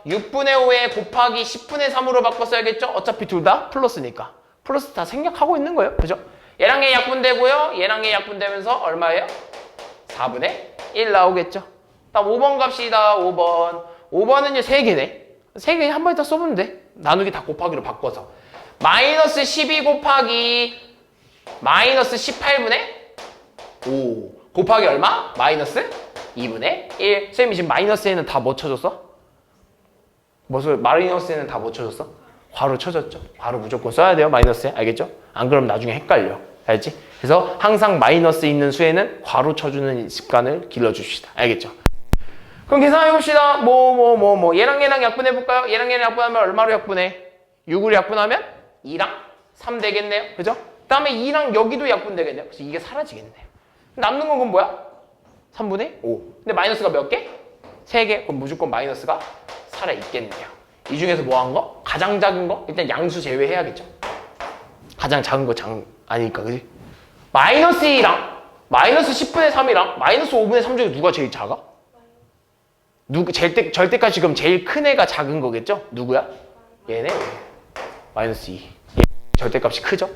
6분의 5에 곱하기 10분의 3으로 바꿔 써야겠죠? 어차피 둘 다 플러스니까. 플러스 다 생략하고 있는 거예요. 그죠? 얘랑 얘 약분되고요. 얘랑 얘 약분되면서 얼마예요? 4분의 1 나오겠죠? 다음 5번 갑시다. 5번. 5번은요. 3개네. 3개 한 번에 다 써보면 돼. 나누기 다 곱하기로 바꿔서. 마이너스 12 곱하기 마이너스 18분의 5 곱하기 얼마? 마이너스 2분의 1. 선생님이 지금 마이너스에는 다 뭐 쳐줬어? 마이너스에는 다 뭐 쳐줬어? 괄호 쳐줬죠. 괄호 무조건 써야 돼요. 마이너스에. 알겠죠? 안 그러면 나중에 헷갈려. 알지? 그래서 항상 마이너스 있는 수에는 괄호 쳐주는 습관을 길러줍시다. 알겠죠? 그럼 계산해봅시다. 얘랑 약분해볼까요? 얘랑 약분하면 얼마로 약분해? 6으로 약분하면 2랑 3 되겠네요. 그죠? 그 다음에 2랑 여기도 약분되겠네요. 그래서 이게 사라지겠네요. 남는 건 뭐야? 3분의 5. 근데 마이너스가 몇 개? 3개. 그럼 무조건 마이너스가 살아있겠네요. 이 중에서 뭐 한 거? 가장 작은 거? 일단 양수 제외해야겠죠. 가장 작은 거 아니니까, 그지? 마이너스 2랑 마이너스 10분의 3이랑 마이너스 5분의 3 중에 누가 제일 작아? 절대값이 그럼 제일 큰 애가 작은 거겠죠? 누구야? 얘네. 마이너스 2. 절대값이 크죠?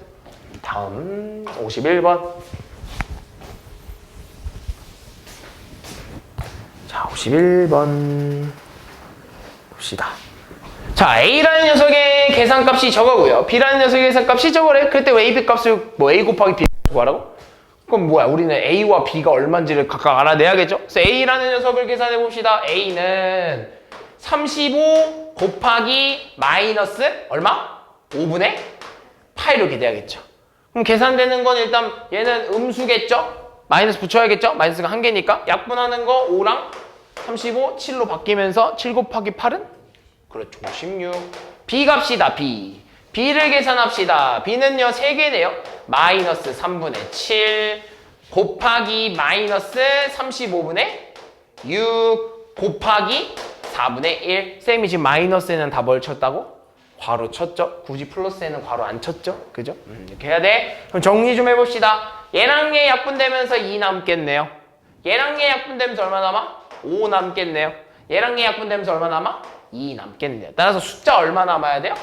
다음 51번. 자, 51번 봅시다. 자, A라는 녀석의 계산값이 저거고요. B라는 녀석의 계산값이 저거래. 그때 왜 AB 값을 A 곱하기 B 구하라고? 그럼 뭐야? 우리는 A와 B가 얼마인지를 각각 알아내야겠죠? 그래서 A라는 녀석을 계산해 봅시다. A는 35 곱하기 마이너스 얼마? 5분의 8 이렇게 돼야겠죠. 그럼 계산되는 건 일단 얘는 음수겠죠? 마이너스 붙여야겠죠? 마이너스가 1개니까. 약분하는 거 5랑 35, 7로 바뀌면서 7 곱하기 8은? 그렇죠. 16. B 값이다. B를 계산합시다. B는요. 3개네요. 마이너스 3분의 7 곱하기 마이너스 35분의 6 곱하기 4분의 1. 쌤이 지금 마이너스에는 다 뭘 쳤다고? 괄호 쳤죠. 굳이 플러스에는 괄호 안 쳤죠. 그죠? 이렇게 해야 돼. 그럼 정리 좀 해봅시다. 얘랑 얘 약분되면서 2 남겠네요. 얘랑 얘 약분되면서 얼마 남아? 5 남겠네요. 얘랑 얘 약분되면서 얼마 남아? 2 남겠네요. 따라서 숫자 얼마 남아야 돼요?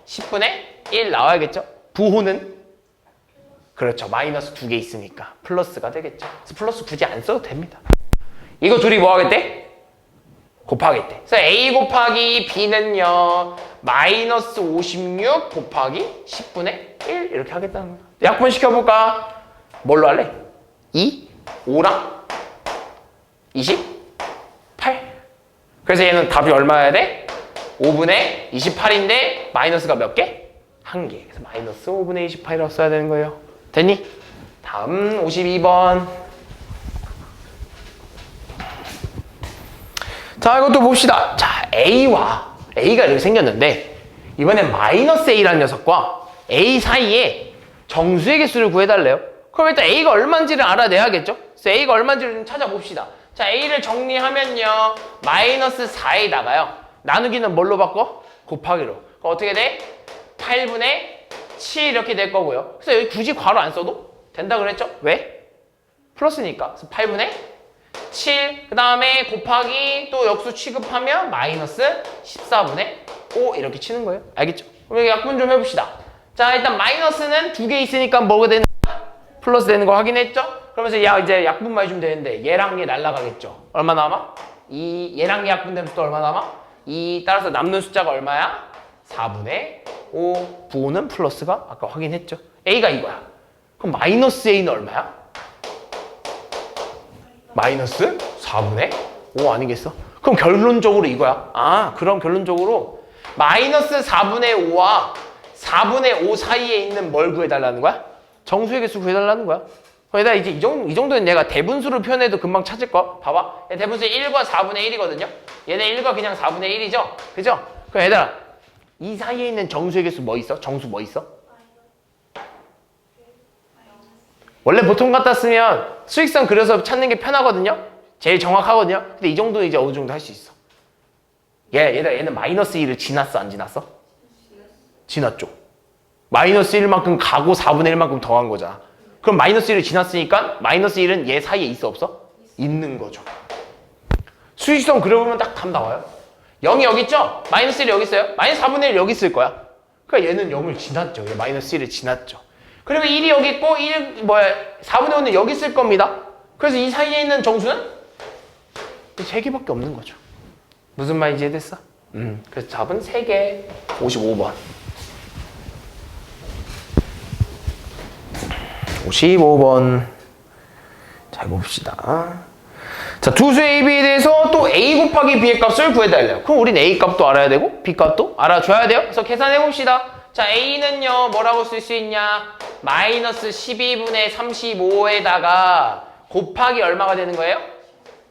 10분의 1 나와야겠죠? 부호는? 그렇죠. 마이너스 2개 있으니까 플러스가 되겠죠. 그래서 플러스 굳이 안 써도 됩니다. 이거 둘이 뭐 하겠대? 곱하겠대. 그래서 A 곱하기 B는요 마이너스 56 곱하기 10분의 1 이렇게 하겠다는 거야. 약분 시켜볼까? 뭘로 할래? 2, 5랑 28. 그래서 얘는 답이 얼마여야 돼? 5분의 28인데 마이너스가 몇 개? 1개. 그래서 마이너스 5분의 28이라고 써야 되는 거예요. 됐니? 다음 52번. 자, 이것도 봅시다. 자, A가 이렇게 생겼는데 이번엔 마이너스 A라는 녀석과 A 사이에 정수의 개수를 구해달래요. 그럼 일단 A가 얼마인지를 알아내야겠죠? 그래서 A가 얼마인지를 좀 찾아봅시다. 자, A를 정리하면요 마이너스 4에다가요 나누기는 뭘로 바꿔? 곱하기로. 그럼 어떻게 돼? 8분의 7 이렇게 될 거고요. 그래서 여기 굳이 괄호 안 써도 된다 그랬죠? 왜? 플러스니까. 그래서 8분의 7, 그 다음에 곱하기 또 역수 취급하면 마이너스 14분의 5 이렇게 치는 거예요. 알겠죠? 그럼 여기 약분 좀 해봅시다. 자, 일단 마이너스는 두 개 있으니까 뭐가 되는 거야? 플러스 되는 거 확인했죠? 그러면서 야 이제 약분만 해주면 되는데 얘랑 얘 날라가겠죠? 얼마 남아? 얘랑 얘 약분되면 또 얼마 남아? 2 따라서 남는 숫자가 얼마야? 4분의 5 부호는 플러스가 아까 확인했죠? A가 이거야. 그럼 마이너스 A는 얼마야? 마이너스 4분의 5 아니겠어? 그럼 결론적으로 이거야. 아, 그럼 결론적으로 마이너스 4분의 5와 4분의 5 사이에 있는 뭘 구해달라는 거야? 정수의 개수 구해달라는 거야. 거기다 이제 이 정도는 내가 대분수로 표현해도 금방 찾을 거. 봐봐. 대분수 1과 4분의 1이거든요. 얘네 1과 그냥 4분의 1이죠? 그죠? 그럼 얘들아, 이 사이에 있는 정수의 개수 뭐 있어? 정수 뭐 있어? 원래 보통 같았으면 수익선 그려서 찾는 게 편하거든요. 제일 정확하거든요. 근데 이 정도는 이제 어느 정도 할 수 있어. 얘는 마이너스 1을 지났어, 안 지났어? 지났죠. 마이너스 1만큼 가고 4분의 1만큼 더한 거잖아. 그럼 마이너스 1을 지났으니까 마이너스 1은 얘 사이에 있어, 없어? 있는 거죠. 수익선 그려보면 딱 답 나와요. 0이 여기 있죠? 마이너스 1이 여기 있어요? 마이너스 4분의 1 여기 있을 거야. 그러니까 얘는 0을 지났죠. 얘 마이너스 1을 지났죠. 그리고 1이 여기 있고 4분의 5는 여기 있을 겁니다. 그래서 이 사이에 있는 정수는 3개밖에 없는 거죠. 무슨 말인지 이해됐어? 그래서 답은 3개. 55번. 55번. 자, 이거 봅시다. 자, 두 수 A, B에 대해서 또 A 곱하기 B의 값을 구해달래요. 그럼 우린 A 값도 알아야 되고 B 값도 알아줘야 돼요. 그래서 계산해 봅시다. 자, A는요 뭐라고 쓸 수 있냐? 마이너스 12분의 35에다가 곱하기 얼마가 되는 거예요?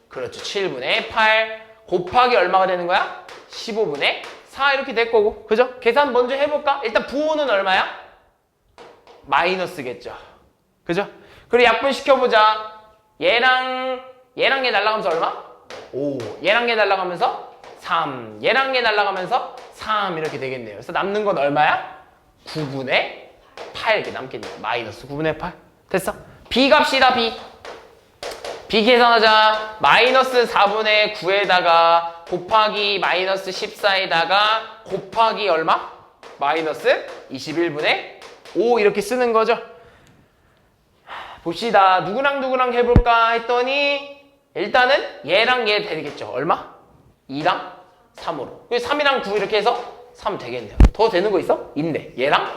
그렇죠. 7분의 8 곱하기 얼마가 되는 거야? 15분의 4 이렇게 될 거고. 그죠? 계산 먼저 해볼까? 일단 부호는 얼마야? 마이너스겠죠. 그죠? 그리고 약분시켜보자. 얘랑 얘 날아가면서 얼마? 5. 얘랑 얘 날아가면서 3. 얘랑 얘 날아가면서 3 이렇게 되겠네요. 그래서 남는 건 얼마야? 9분의 8 이렇게 남겠네요. 마이너스 9분의 8. 됐어? B 값이다, B. B 계산하자. 마이너스 4분의 9에다가 곱하기 마이너스 14에다가 곱하기 얼마? 마이너스 21분의 5 이렇게 쓰는 거죠. 봅시다. 누구랑 해볼까 했더니 일단은 얘랑 얘 되겠죠. 얼마? 2랑 3으로. 3이랑 9 이렇게 해서 3 되겠네요. 더 되는 거 있어? 있네. 얘랑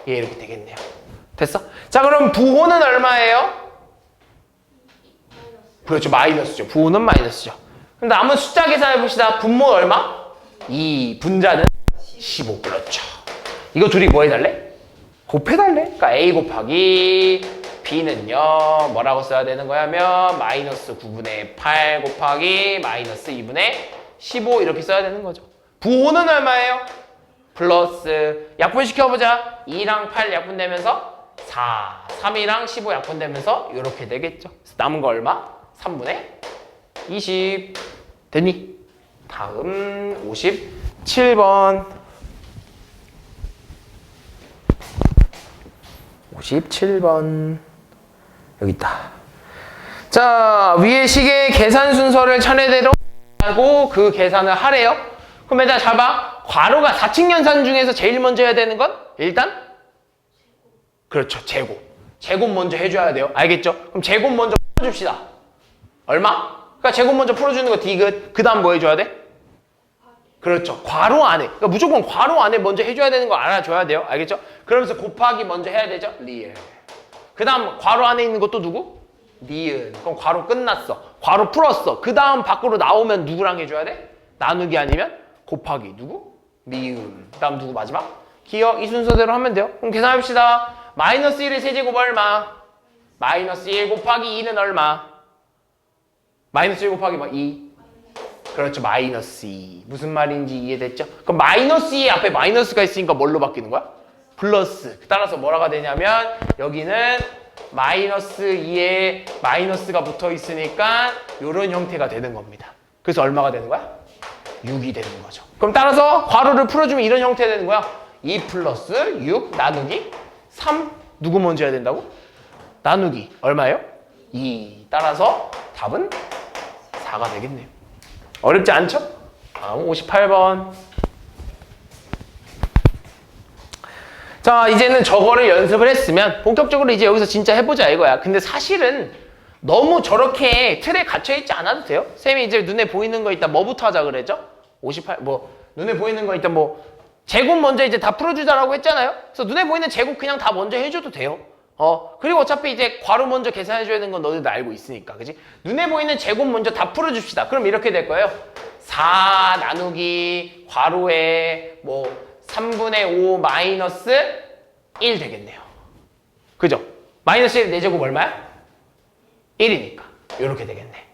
얘 이렇게 되겠네요. 됐어? 자, 그럼 부호는 얼마예요? 그렇죠. 마이너스죠. 부호는 마이너스죠. 그럼 남은 숫자 계산해 봅시다. 분모 얼마? 2. 분자는 15. 그렇죠. 이거 둘이 뭐 해달래? 곱해달래. 그러니까 A 곱하기 B는요 뭐라고 써야 되는 거냐면 마이너스 9분의 8 곱하기 마이너스 2분의 15 이렇게 써야 되는 거죠. 부호는 얼마예요? 플러스 약분시켜보자. 2랑 8 약분되면서 4, 3이랑 15 약분되면서 이렇게 되겠죠. 그래서 남은 거 얼마? 3분의 20 됐니? 다음 57번 57번 여기 있다. 자, 위의 식의 계산 순서를 차례대로 하고 그 계산을 하래요. 그럼 일단 잘 봐. 괄호가 4층 연산 중에서 제일 먼저 해야 되는 건 일단 그렇죠. 제곱. 제곱 먼저 해줘야 돼요. 알겠죠? 그럼 제곱 먼저 줍시다. 얼마? 그러니까 제곱 먼저 풀어주는 거 디귿. 그 다음 뭐 해줘야 돼? 그렇죠. 괄호 안에. 그러니까 무조건 괄호 안에 먼저 해줘야 되는 거 알아줘야 돼요. 알겠죠? 그러면서 곱하기 먼저 해야 되죠? 리을. 그 다음 괄호 안에 있는 것도 누구? 니은. 그럼 괄호 끝났어. 괄호 풀었어. 그 다음 밖으로 나오면 누구랑 해줘야 돼? 나누기 아니면 곱하기. 누구? 미음. 그 다음 누구 마지막? 기억. 이 순서대로 하면 돼요. 그럼 계산해봅시다. 마이너스 1의 세제곱 얼마? 마이너스 1 곱하기 2는 얼마? 마이너스 1 곱하기 뭐 2. 그렇죠. 마이너스 2. 무슨 말인지 이해됐죠? 그럼 마이너스 2 앞에 마이너스가 있으니까 뭘로 바뀌는 거야? 플러스. 따라서 뭐라가 되냐면 여기는 마이너스 2에 마이너스가 붙어 있으니까 이런 형태가 되는 겁니다. 그래서 얼마가 되는 거야? 6이 되는 거죠. 그럼 따라서 괄호를 풀어주면 이런 형태 되는 거야. 2 플러스 6 나누기 3. 누구 먼저 해야 된다고? 나누기 얼마예요? 2. 따라서 답은 4가 되겠네요. 어렵지 않죠? 다음 58번. 자, 이제는 저거를 연습을 했으면 본격적으로 이제 여기서 진짜 해보자 이거야. 근데 사실은 너무 저렇게 틀에 갇혀있지 않아도 돼요. 쌤이 이제 눈에 보이는 거 있다 뭐부터 하자 그랬죠? 58, 눈에 보이는 거 있다 제곱 먼저 이제 다 풀어주자라고 했잖아요. 그래서 눈에 보이는 제곱 그냥 다 먼저 해줘도 돼요. 그리고 어차피 이제 괄호 먼저 계산해줘야 되는 건 너희도 알고 있으니까, 그지? 눈에 보이는 제곱 먼저 다 풀어줍시다. 그럼 이렇게 될 거예요. 4 나누기 괄호에 3분의 5 마이너스 1 되겠네요. 그죠? 마이너스 1 4제곱 얼마야? 1이니까 이렇게 되겠네.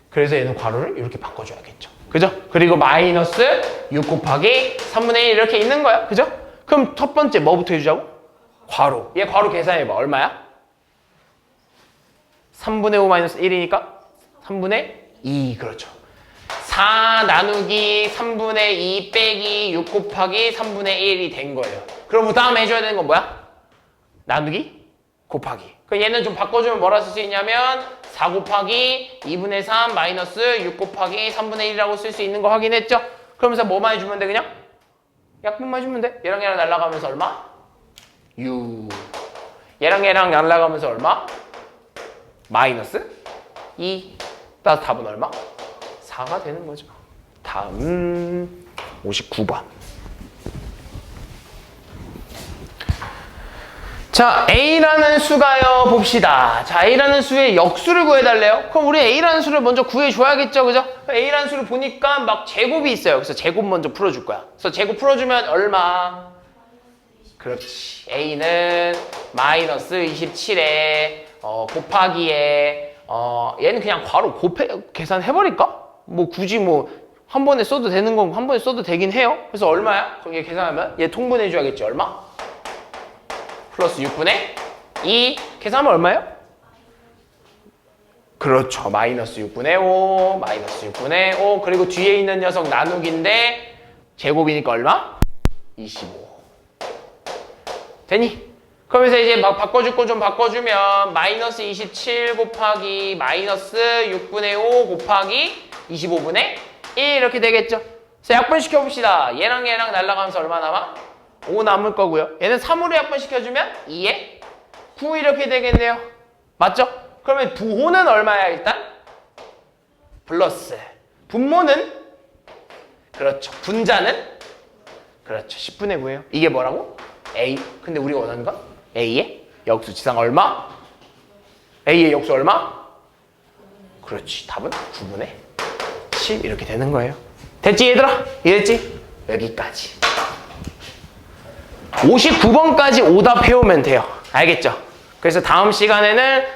그래서 얘는 괄호를 이렇게 바꿔줘야겠죠. 그죠? 그리고 마이너스 6 곱하기 3분의 1 이렇게 있는 거야. 그죠? 그럼 첫 번째 뭐부터 해주자고? 괄호. 얘 괄호 계산해봐. 얼마야? 3분의 5 마이너스 1이니까 3분의 2. 그렇죠. 4 나누기 3분의 2 빼기 6 곱하기 3분의 1이 된 거예요. 그럼 그 다음에 해줘야 되는 건 뭐야? 나누기 곱하기. 그럼 얘는 좀 바꿔주면 뭐라 쓸 수 있냐면 4 곱하기 2분의 3 마이너스 6 곱하기 3분의 1이라고 쓸 수 있는 거 확인했죠? 그러면서 뭐만 해주면 돼 그냥? 약분만 해주면 돼. 얘랑 얘랑 날라가면서 얼마? 6. 얘랑 얘랑 날라가면서 얼마? 마이너스 2. 따라서 답은 얼마? 4가 되는 거죠. 다음 59번. 자, A라는 수가요. 봅시다. 자, A라는 수의 역수를 구해달래요. 그럼 우리 A라는 수를 먼저 구해줘야겠죠. 그죠? A라는 수를 보니까 막 제곱이 있어요. 그래서 제곱 먼저 풀어줄 거야. 그래서 제곱 풀어주면 얼마? 그렇지. A는 마이너스 27에 곱하기에 얘는 그냥 바로 계산해버릴까? 굳이 한 번에 써도 되는 건 한 번에 써도 되긴 해요. 그래서 얼마야? 거기에 계산하면 얘 통분해줘야겠지. 얼마? 플러스 6분의 2. 계산하면 얼마예요? 그렇죠. 마이너스 6분의 5. 마이너스 6분의 5. 그리고 뒤에 있는 녀석 나누기인데 제곱이니까 얼마? 25. 되니? 그러면서 이제 막 바꿔줄 거 좀 바꿔주면 마이너스 27 곱하기 마이너스 6분의 5 곱하기 25분의 1 이렇게 되겠죠? 그래서 약분시켜봅시다. 얘랑 얘랑 날라가면서 얼마 남아? 5 남을 거고요. 얘는 3으로 약분시켜주면 2에 9 이렇게 되겠네요. 맞죠? 그러면 부호는 얼마야 일단? 플러스. 분모는? 그렇죠. 분자는? 그렇죠. 10분의 9예요. 이게 뭐라고? A. 근데 우리가 원하는 건 A의 역수 지상 얼마? A의 역수 얼마? 그렇지. 답은 9분의 10 이렇게 되는 거예요. 됐지 얘들아? 이해됐지? 여기까지. 59번까지 오답해오면 돼요. 알겠죠? 그래서 다음 시간에는